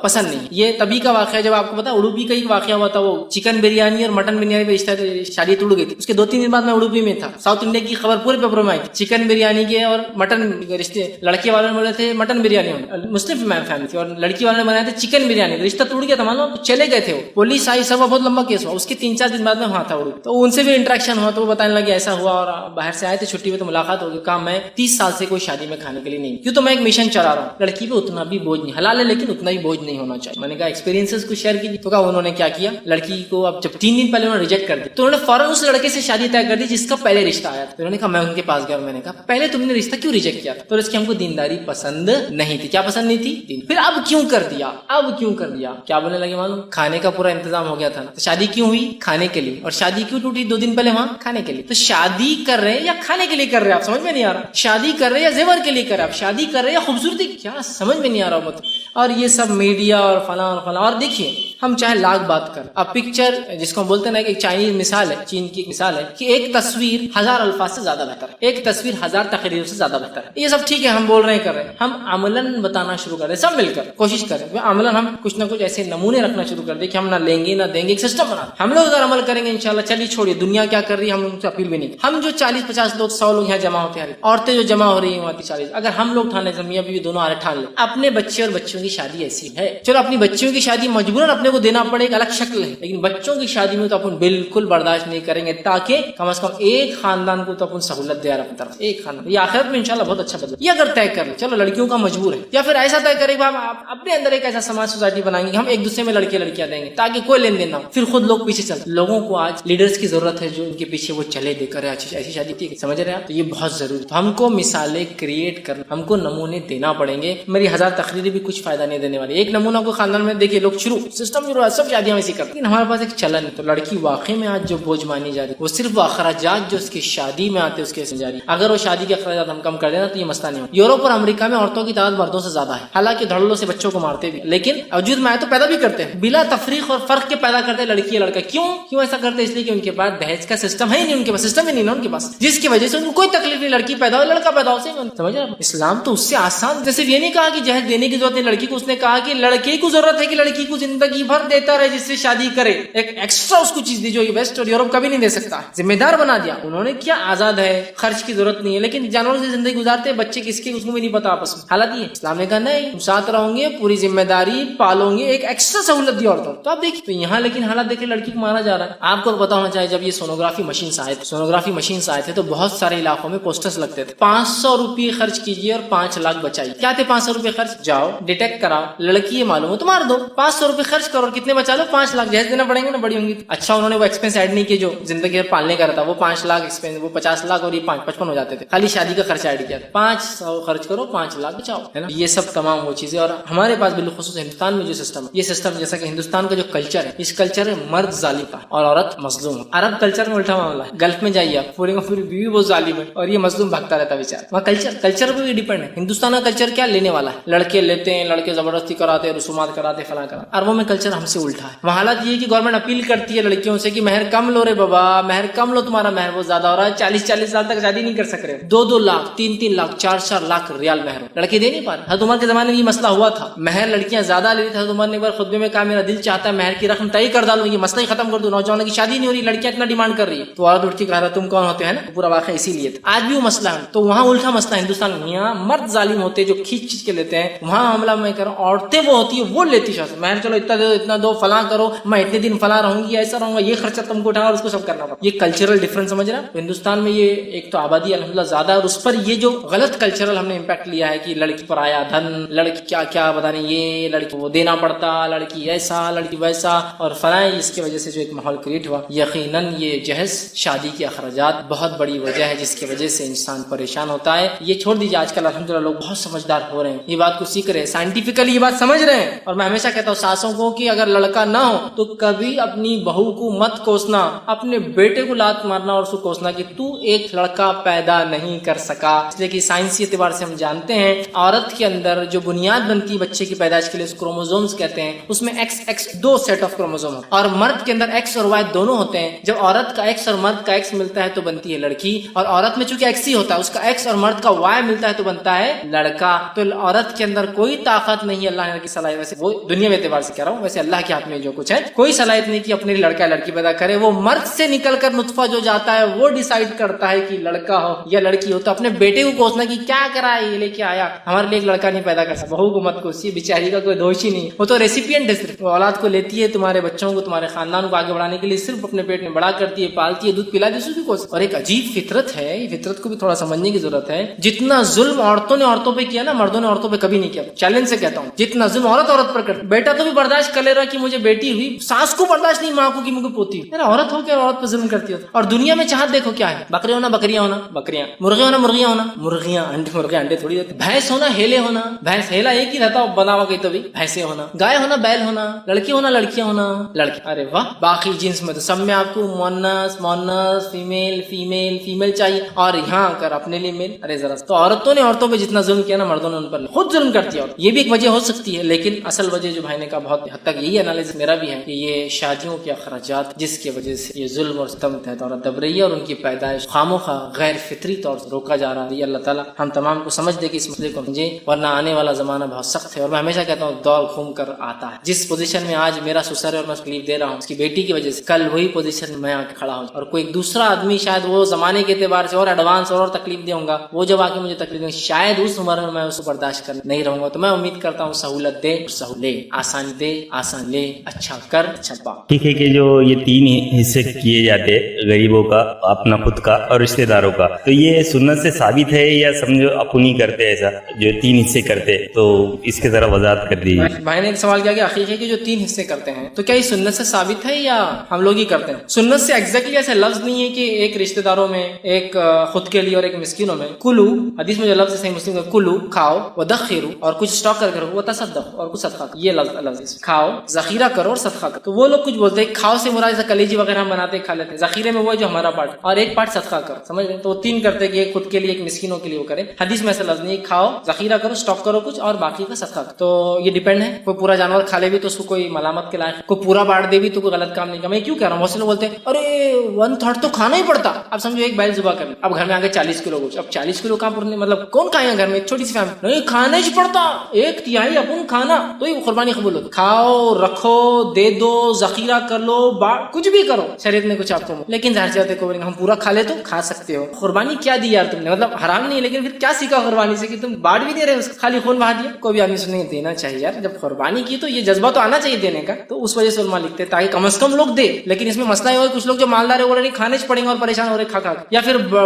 پسند نہیں. یہ تبھی کا واقعہ جب آپ کو پتا اڑوپی کا ایک واقعہ ہوا تھا, وہ چکن بریانی اور مٹن بریانی پہ رشتہ, شادی ٹوٹ گئی تھی. اس کے 2-3 دن بعد میں اڑوپی میں تھا, ساؤتھ انڈیا کی خبر پورے پیپروں میں آئی, چکن بریانی کے اور مٹن رشتے, لڑکے والوں نے بولے تھے مٹن بریانی, مسلم فیملی تھی, اور لڑکی والوں نے بنایا تھا چکن بریانی. رشتہ ٹوٹ گیا تھا, مان لو چلے گئے تھے, وہ پولیس آئی, سب بہت لمبا کیس ہوا. اس کے 3-4 دن بعد میں وہاں تھا اڑوپی, تو ان سے بھی انٹریکشن ہوا, تو وہ بتانے لگے ایسا ہوا, اور باہر سے آئے تھے چھٹی میں تو ملاقات ہوگی. کہا میں 30 سال سے کوئی شادی میں کھانے کے لیے نہیں, کیوں تو میں ایک مشن چلا رہا ہوں, لڑکی پہ اتنا بھی بوجھ نہیں, حلال ہے لیکن اتنا ہی بوجھ نہیں ہونا چاہیے. میں نے کہا ایکسپیرینسز کو شیئر کیجیے. تو کہا انہوں نے کیا کیا, لڑکی کو اب جب 3 دن پہلے انہوں نے ریجیکٹ کر دیا, تو انہوں نے فوراً اس لڑکے سے شادی طے کر دی جس کا پہلے رشتہ آیا تھا. انہوں نے کہا میں ان کے پاس گیا, میں نے کہا پہلے تم نے رشتہ کیوں ریجیکٹ کیا تھا؟ تو اس کی ہم کو دینداری پسند نہیں تھی. کیا پسند نہیں تھی؟ پھر اب کیوں کر دیا, کیا بولنے لگے معلوم, کھانے کا پورا انتظام ہو گیا تھا نا, تو شادی کیوں ہوئی؟ کھانے کے لیے. اور شادی کیوں ٹوٹی 2 دن پہلے وہاں؟ کھانے کے لیے. تو شادی کر رہے ہیں یا کھانے کے لیے کر رہے ہیں, آپ سمجھ میں نہیں آ رہا. شادی کر رہے ہیں یا زیور کے لیے کر رہے ہیں, آپ شادی کر رہے ہیں یا خوبصورتی, کیا سمجھ میں نہیں آ رہا مت. اور یہ سب میڈیا اور فلاں اور فلاں. اور دیکھیے ہم چاہے لاکھ بات کر, اب پکچر جس کو ہم بولتے ہیں نا, ایک چائنیز مثال ہے, چین کی مثال ہے کہ ایک تصویر 1000 الفاظ سے زیادہ بہتر ہے, ایک تصویر 1000 تقریروں سے زیادہ بہتر ہے. یہ سب ٹھیک ہے, ہم بول رہے ہیں کر رہے ہیں, ہم عملاً بتانا شروع کر رہے ہیں, سب مل کر کوشش کریں, عملاً ہم کچھ نہ کچھ ایسے نمونے رکھنا شروع کر دیں کہ ہم نہ لیں گے نہ دیں گے, ایک سسٹم بنا. ہم لوگ اگر عمل کریں گے انشاءاللہ, چلیے چھوڑیے دنیا کیا کر رہی ہے, ہم ان سے اپیل بھی نہیں. ہم جو 40-50 لوگ 100 لوگ یہاں جمع ہوتے ہیں, عورتیں جو جمع ہو رہی ہیں وہاں 40, اگر ہم لوگ ٹھان لیں, میاں بیوی دونوں آرے ٹھان لیں, اپنے بچے اور بچوں کی شادی ایسی ہے, چلو اپنی بچیوں کی شادی مجبوراً اپنے کو دینا پڑے, ایک الگ شکل ہے, لیکن بچوں کی شادی میں تو اپن بالکل برداشت نہیں کریں گے, تاکہ کم از کم ایک خاندان کو تو اپن سہولت دے رہا اپنی طرف, ایک خاندان. یہ آخرت میں انشاءاللہ بہت اچھا بدل. یہ اگر طے کر لیں, چلو لڑکیوں کا مجبور ہے, یا پھر ایسا طے کریں کہ آپ اپنے اندر ایک ایسا سماج سوسائٹی بنائیں گے کہ ہم ایک دوسرے میں لڑکے لڑکیاں دیں گے تاکہ کوئی لین دین نہ ہو, پھر خود لوگ پیچھے چلتے. لوگوں کو آج لیڈرز کی ضرورت ہے جو ان کے پیچھے وہ چلے دے کر ایسی شادی تھی, سمجھ رہے ہیں, تو یہ بہت ضروری. تو ہم کو مثالیں کریٹ کرنا, ہم کو نمونے دینا پڑیں گے. میری 1000 تقریریں بھی کچھ فائدہ نہیں دینے والی. ایک نمونہ کو خاندان میں دیکھیے, لوگ شروع سسٹم جو سب شادیاں ویسی کرتے, لیکن ہمارے پاس ایک چلن ہے. تو لڑکی واقعی میں آج جو بوجھ مانی جا رہی, وہ صرف وہ اخراجات جو اس کی شادی میں آتے اس کے جا رہی. اگر وہ شادی کے اخراجات ہم کم کر دینا تو یہ مسئلہ نہیں ہو. یورپ اور امریکہ میں عورتوں کی تعداد مردوں سے زیادہ ہے, حالانکہ دھڑلوں سے بچوں کو مارتے بھی, لیکن وجود میں آئے تو پیدا بھی کرتے ہیں بلا تفریق اور فرق کے پیدا کرتے ہیں لڑکی لڑکا. کیوں ایسا کرتے ہیں؟ اس لیے کہ ان کے پاس دہیج کا سسٹم ہے ہی نہیں, ان کے پاس سسٹم ہی نہیں نا ان کے پاس, جس کی وجہ سے ان کو کوئی تکلیف نہیں, لڑکی پیدا ہو لڑکا پیدا ہو. سمجھ رہے اسلام تو اس سے آسان, جیسے یہ نہیں کہا کہ جہیز دینے کی ضرورت نہیں لڑکی کو, اس نے کہا کہ لڑکے کو ضرورت ہے کہ لڑکی کو زندگی بھر دیتا رہے, جس سے شادی کرے, ایک ایکسٹرا اس کو چیز دی جو یہ ویسٹ اور یورپ کبھی نہیں دے سکتا, ذمہ دار بنا دیا. انہوں نے کیا آزاد ہے, خرچ کی ضرورت نہیں ہے, لیکن جانوروں سے زندگی گزارتے ہیں, بچے کس کے اس کو بھی نہیں پتا آپس میں. حالات یہ اسلام نے کہا نہیں, تم ساتھ رہو گے, پوری ذمہ داری پالو گے, ایک ایکسٹرا سہولت دی عورتوں. تو آپ دیکھیں تو یہاں لیکن حالات دیکھیں لڑکی کو مارا جا رہا ہے. آپ کو پتا ہونا چاہیے جب یہ سونوگرافی مشینز آئے تھے تو بہت سارے علاقوں میں پوسٹرز لگتے تھے, 500 روپے خرچ کیجیے اور 5 لاکھ بچائیے. کیا تھے 500 روپے خرچ؟ جاؤ ڈیٹیکٹ کراؤ, لڑکی ہے معلوم ہو تو مار دو. 500 روپے خرچ کرو اور کتنے بچا لو؟ 5 لاکھ. جہیز دینا پڑیں گے نا, بڑی ہوں گی. اچھا انہوں نے وہ ایکسپینس ایڈ نہیں کیے جو زندگی بھر پالنے کا رہتا, وہ 5 لاکھ ایکسپینس, وہ 50 لاکھ اور یہ 55 ہو جاتے تھے. خالی شادی کا خرچ ایڈ کیا. 500 خرچ کرو 5 لاکھ بچاؤ, ہے نا. یہ سب تمام وہ چیزیں. اور ہمارے پاس بالخصوص ہندوستان میں جو سسٹم ہے, یہ سسٹم جیسا کہ ہندوستان کا جو کلچر ہے, اس کلچر میں مرد ظالم کا اور عورت مظلوم ہے. عرب کلچر میں الٹا معاملہ ہے. گلف میں جائیے آپ, پوری پوری بیوی وہ ظالم ہے اور یہ مظلوم بھاگتا رہتا ہے بیچارہ. وہاں کلچر پہ بھی ڈیپینڈ ہے. ہندوستان کا کلچر کیا لینے والا ہے, لڑکے لیتے ہیں, لڑکے زبردستی کراتے, رسومات کراتے, فلاں کراتے. عربوں میں کلچر ہم سے الٹا ہے. وہاں حالت یہ ہے کہ گورنمنٹ اپیل کرتی ہے لڑکیوں سے کہ مہر کم لو رے بابا, مہر کم لو, تمہارا مہر بہت زیادہ ہو رہا ہے, 40 سال تک شادی نہیں کر سک رہے, 2 لاکھ 3 لاکھ 4 لاکھ ریال مہر ہو, لڑکے دے نہیں پا رہے. حضرت عمر کے زمانے میں یہ مسئلہ ہوا تھا, مہر لڑکیاں زیادہ لے رہی تھی. حضرت عمر نے ایک بار خطبے میں کہا میرا دل چاہتا ہے مہر کی رقم طے کر ڈالوں, یہ مسئلہ ہی ختم کر دوں, نوجوانوں کی شادی نہیں ہو رہی, لڑکیاں اتنا ڈیمانڈ کر رہی ہے. تو عورت اٹھ کے کہا تم کون ہوتے ہیں نا, پورا واقعہ اسی لیے تھا. آج بھی وہ مسئلہ ہے. تو وہاں الٹا مسئلہ ہندوستان میں, یہاں مرد ظالم ہوتے جو کھینچ کے لیتے ہیں. وہاں معاملہ میں کہہ رہا ہوں عورتیں وہ ہوتی ہے وہ لیتی شاید مہر, چلو اتنا دو اتنا دو, فلاں کرو, میں اتنے دن فلاں رہوں گی, ایسا رہوں گا, یہ خرچہ تم کو اٹھانا اور اس کو سب کرنا پڑا. یہ کلچرل ڈفرنس سمجھ رہا ہے. ہندوستان میں یہ ایک تو آبادی الحمدللہ زیادہ ہے, اور اس پر یہ جو غلط کلچرل ہم نے امپیکٹ لیا ہے کہ لڑکی پر آیا دھن, لڑکی کیا کیا پتا نہیں, یہ لڑکی وہ دینا پڑتا, لڑکی ایسا لڑکی ویسا اور فلاں. اس کی وجہ سے جو ایک ماحول کریٹ ہوا, یقیناً یہ جہیز شادی کے اخراجات بہت بڑی وجہ ہے جس کی وجہ سے انسان پریشان ہوتا ہے. یہ چھوڑ دیجیے, آج کل الحمدللہ لوگ بہت سمجھدار ہو رہے ہیں, یہ بات کو سیکھ رہے ہیں, سائنٹیفکلی یہ بات سمجھ رہے ہیں. اور میں ہمیشہ کہتا ہوں ساسوں کو کہ اگر لڑکا نہ ہو تو کبھی اپنی بہو کو مت کوسنا, اپنے بیٹے کو لات مارنا اور اس کو کوسنا کہ تو ایک لڑکا پیدا نہیں کر سکا. اس لیے کہ سائنسی اعتبار سے ہم جانتے ہیں عورت کے اندر جو بنیاد بنتی بچے کی پیدائش کے لیے اس کروموزومز کہتے ہیں, اس میں ایکس 2 سیٹ آف کروموزوم, اور مرد کے اندر ایکس اور وائی دونوں ہوتے ہیں. جب عورت کا ایکس اور مرد کا ایکس ملتا ہے تو بنتی ہے لڑکی, اور عورت میں چونکہ ایکس ہی ہوتا ہے, اس کا ایکس اور مرد کا وائی ملتا ہے تو بنتا ہے لڑکا. تو عورت کے اندر کوئی طاقت نہیں ہے اللہ نے کی صلاحیت, ویسے وہ دنیا کے اعتبار سے کہہ رہا ہوں, ویسے اللہ کے ہاتھ میں جو کچھ ہے کوئی صلاحیت نہیں کہ اپنے لڑکا لڑکی پیدا کرے. وہ مرد سے نکل کر نطفہ جو جاتا ہے وہ ڈیسائیڈ کرتا ہے کہ لڑکا ہو یا لڑکی ہو. تو اپنے بیٹے کو کوسنا کہ کیا کرا ہے, یہ لے کے آیا, ہمارے لیے ایک لڑکا نہیں پیدا کر سکتا. بہو کو مت کوسی, بیچاری کا کوئی دوش ہی نہیں, وہ تو ریسیپینٹ ہے, صرف اولاد کو لیتی ہے, تمہارے بچوں کو تمہارے خاندان کو آگے بڑھانے کے لیے صرف اپنے پیٹ میں بڑا کرتی ہے, پالتی ہے, دودھ پلاتی ہے, کو. اور ایک عجیب فطرت ہے, یہ فطرت کو بھی تھوڑا سمجھنے کی ضرورت ہے. جتنا ظلم عورتوں نے عورتوں پہ کیا نا, مردوں نے عورتوں پہ کبھی نہیں کیا. چیلنج سے کہتا ہوں, جتنا ظلم عورت پر کرتی, بیٹا تو بھی برداشت کر لے رہا کہ مجھے بیٹی ہوئی, ساس کو برداشت نہیں ماں کو کہ مجھے پوتی ہوئی. عورت ہو کیا عورت پہ ظلم کرتی ہے. اور دنیا میں چاہت دیکھو کیا ہے, بکرے ہونا بکریاں ہونا بکریاں, مرغے ہونا مرغیاں ہونا مرغیاں, مرغے انڈے تھوڑی دیتے, بھینس ہونا ہیلے ہونا, بھینس ہیلا ایک ہی رہتا بنا ہوا کہیں تو بھی بھینسے ہونا, گائے ہونا بیل ہونا, لڑکی ہونا لڑکیاں ہونا لڑکی. ارے واہ, باقی جنس میں تو سب میں آپ کو مونس مونس فیمیل فیمیل فیمیل چاہیے, اور یہاں کر اپنے لیے میل. ارے ذرا, تو عورتوں نے عورتوں پہ جتنا ظلم کیا نا مردوں نے ان پر خود ظلم کرتی ہے. یہ بھی ایک وجہ ہو سکتی ہے, لیکن اصل وجہ جو بھائی نے کہا بہت حد تک یہی انالیز میرا بھی ہے کہ یہ شادیوں کے اخراجات جس کی وجہ سے یہ ظلم اور ستم تحت عورت دب رہی ہے, اور ان کی پیدائش خاموخواہ غیر فطری طور سے روکا جا رہا ہے. یہ اللہ تعالیٰ ہم تمام کو سمجھ دے کہ اس مسئلے کو سمجھے, ورنہ آنے والا زمانہ بہت سخت ہے. اور میں ہمیشہ کہتا ہوں دور گھوم کر آتا ہے. جس پوزیشن میں آج میرا سسر ہے اور میں تکلیف دے رہا ہوں اس کی بیٹی کی وجہ سے, کل وہی پوزیشن میں آ کے کھڑا ہوں, اور کوئی دوسرا آدمی شاید وہ زمانے کے اعتبار سے اور ایڈوانس اور تکلیف دے گا, وہ جب آ کے مجھے تکلیف دے شاید اس عمر میں اس کو برداشت کر نہیں رہوں گا. تو میں امید کرتا ہوں سہولت دے سہولت, آسان دے آسان لے, اچھا کر اچھا پا. ٹھیک ہے کہ جو یہ 3 حصے کیے جاتے غریبوں کا, اپنا خود کا اور رشتہ داروں کا, تو یہ سنت سے ثابت ہے یا سمجھو اپنی کرتے ایسا جو 3 حصے کرتے, تو اس کے ذرا وضاحت کر دیجیے. بھائی نے ایک سوال کیا کہ عقیقے کے جو 3 حصے کرتے ہیں تو کیا یہ سنت سے ثابت ہے یا ہم لوگ ہی کرتے ہیں؟ سنت سے ایگزیکٹلی ایسا لفظ نہیں ہے کہ ایک رشتہ داروں میں, ایک خود کے لیے اور ایک مسکینوں میں. کلو, حدیث میں جو لفظ صحیح مسلم کا کلو کھاؤ, وذخروا اور کچھ اسٹاک کر کرو, وتصدقوا اور کچھ صدقہ, یہ لفظ کھاؤ ذخیرہ کرو اور صدقہ کرو. تو وہ لوگ کچھ بولتے ہیں کھاؤ سے مراد جیسا کلیجی وغیرہ ہم بناتے کھا لیتے ہیں, ذخیرے میں وہ ہے جو ہمارا پارٹ, اور ایک پارٹ صدقہ کرو, سمجھ رہے ہیں؟ تو وہ 3 کرتے کہ ایک خود کے لیے ایک مسکینوں کے لیے وہ کرے. حدیث میں ایسا لفظ نہیں, کھاؤ ذخیرہ کرو اسٹاک کرو کچھ اور باقی کا صدقہ کرو. تو یہ ڈیپینڈ ہے, کوئی پورا جانور کھا لے بھی تو اس کو کوئی ملامت کے لائق, کوئی پورا بانٹ دے بھی تو کوئی غلط کام نہیں. میں کیوں کہہ رہا ہوں, بہت سے لوگ بولتے ہیں ارے 1/3 تو کھانا ہی پڑتا. اب سمجھو ایک بیل ذبح کر, اب گھر میں آگے 40 کلو گوشت, اب 40 کلو کہاں پورنے, مطلب کون کھائے گا گھر میں, ایک چھوٹی سی فیملی, نہیں کھانا ہی پڑتا, 1/3 اپن کھانا, تو یہ قربانی قبول ہوتی. کھاؤ رکھو دے دو ذخیرہ کر لو, کچھ بھی کرو, شریعت میں کچھ آپ کو, لیکن ظاہر سی کو ہم پورا کھا لے تو کھا سکتے ہو. قربانی کیا دی یار تم نے, مطلب حرام نہیں ہے, لیکن پھر کیا سیکھا قربانی سے کہ تم بانٹ بھی دے رہے ہو, خالی خون بہا دیا. کوئی بھی آدمی سے نہیں دینا چاہیے یار, جب قربانی کی تو یہ جذبہ تو آنا چاہیے دینے کا, تو اس وجہ سے علماء لکھتے تاکہ کم از کم لوگ دے. لیکن اس میں مسئلہ یہ ہو کچھ لوگ جو مالدار ہے وہ نہیں کھانے پڑیں گے اور پریشان ہو رہے کھا کھا, یا پھر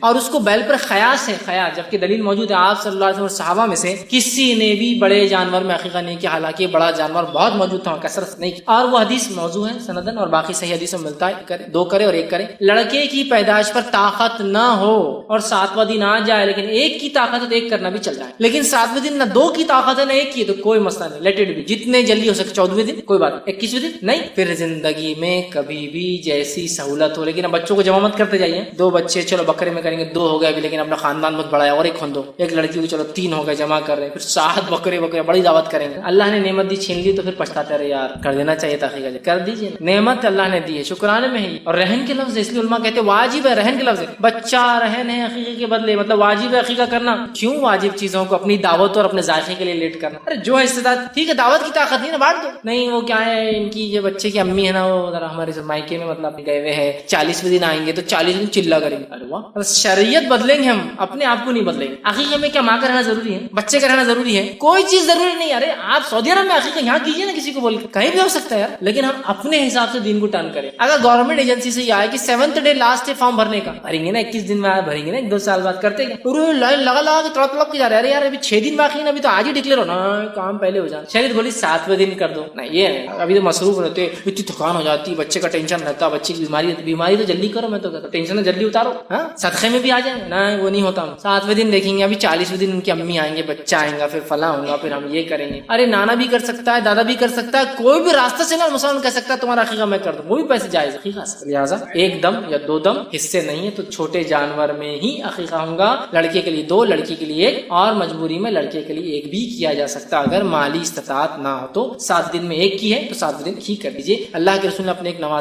اور اس کو بیل پر خیاس ہے، خیاس، جبکہ دلیل موجود ہے آپ صلی اللہ علیہ وسلم اور صحابہ میں سے کسی نے بھی بڑے جانور میں عقیقہ نہیں کیا، حالانکہ بڑا جانور بہت موجود تھا، کثرت نہیں. اور وہ حدیث موضوع ہے سندن، اور باقی صحیح حدیثوں میں ملتا ہے دو کرے اور ایک کرے. لڑکے کی پیدائش پر طاقت نہ ہو اور 7واں دن آ جائے لیکن ایک کی طاقت ہے تو ایک کرنا بھی چل جائے، لیکن 7ویں دن نہ 2 کی طاقت ہے نہ 1 کی، تو کوئی مسئلہ نہیں، لیٹ اٹ بی، جتنے جلدی ہو سکے 14ویں دن کوئی بات نہیں، 21ویں دن نہیں. پھر زندگی میں کبھی بھی جیسی سہولت ہو، لیکن اب بچوں کو جمع مت کرتے جائیے. 2 بچے چلو بکرے میں کریں گے، 2 ہو گئے ابھی، لیکن اپنا خاندان بہت بڑا ہے اور ایک کھون دو. ایک لڑکی کو چلو 3 ہو گئے، جمع کر رہے ہیں، پھر 7 بکرے بڑی دعوت کریں گے. اللہ نے نعمت دی چھین لی تو پھر پچھتاتے رہے، یار کر دینا چاہیے تھا عقیقہ، کر دیجیے. نعمت اللہ نے دی ہے، شکرانے میں ہی. اور رہن کے لفظ، اس لیے علماء کہتے ہیں واجب ہے، رہن کے لفظ ہے، بچہ رہن ہے عقیقے کے بدلے، مطلب واجب ہے عقیقہ کرنا. کیوں واجب چیزوں کو اپنی دعوت اور اپنے ذائقے کے لیے لیٹ کرنا؟ ارے جو ہے استعداد، ٹھیک ہے دعوت کی طاقت نہیں نا، بانٹ دو. نہیں وہ کیا ہے، ان کی جو بچے کی امی ہے نا، وہ ذرا ہمارے مائکے میں مطلب گئے ہوئے ہیں، 40ویں دن آئیں گے تو 40 دن چلا کریں گے. ارے واہ، شریعت بدلیں گے ہم، اپنے آپ کو نہیں بدلیں گے. عقیقے میں کیا ماں کا رہنا ضروری ہے، بچے کا رہنا ضروری ہے؟ کوئی چیز ضروری نہیں. ارے آپ سعودی عرب میں عقیقہ یہاں کیجیے نا، کسی کو بول کے، کہیں بھی ہو سکتا ہے یار، لیکن ہم اپنے حساب سے دین کو ٹرن کریں. اگر گورنمنٹ ایجنسی سے یہ آئے کہ 7th ڈے لاسٹ ہے فارم بھرنے کا، بھریں گے نا 21 دن میں بھریں گے نا، 1-2 سال بعد کرتے گے. لائن لگا کے تڑپ کے جا رہے ہیں. ارے یار ابھی 6 دن باقی ہے، ابھی تو آج ہی ڈکلیئر ہونا، کام پہلے ہو جانا. شریعت بولی 7ویں دن کر دو. نہیں یہ ہے، ابھی تو مصروف رہتے، اتنی تھکان ہو جاتی، بچے کا ٹینشن رہتا، بچے کی بیماری تو جلدی کرو. میں تو کہتا ٹینشن جلدی اتارو، ہاں صدقے میں بھی آ جائیں. نہ وہ نہیں ہوتا. 7ویں دن دیکھیں گے، ابھی 40ویں دن ان کی امی آئیں گے، بچہ آئیں گا، پھر فلاں ہوگا، پھر ہم یہ کریں گے. ارے نانا بھی کر سکتا ہے، دادا بھی کر سکتا ہے، کوئی بھی راستہ سے نا مسلمان کہہ سکتا ہے تمہارا عقیقہ میں کر دوں، وہ بھی پیسے جائز عقیقہ سے. لہٰذا 1 دم یا 2 دم حصے نہیں ہے، تو چھوٹے جانور میں ہی عقیقہ ہوگا. لڑکے کے لیے 2، لڑکی کے لیے 1، اور مجبوری میں لڑکے کے لیے 1 بھی کیا جا سکتا اگر مالی استطاعت نہ ہو تو. 7 دن میں 1 کی ہے تو 7 دن ہی کر دیجیے. اللہ کے رسول نے اپنے ایک نواز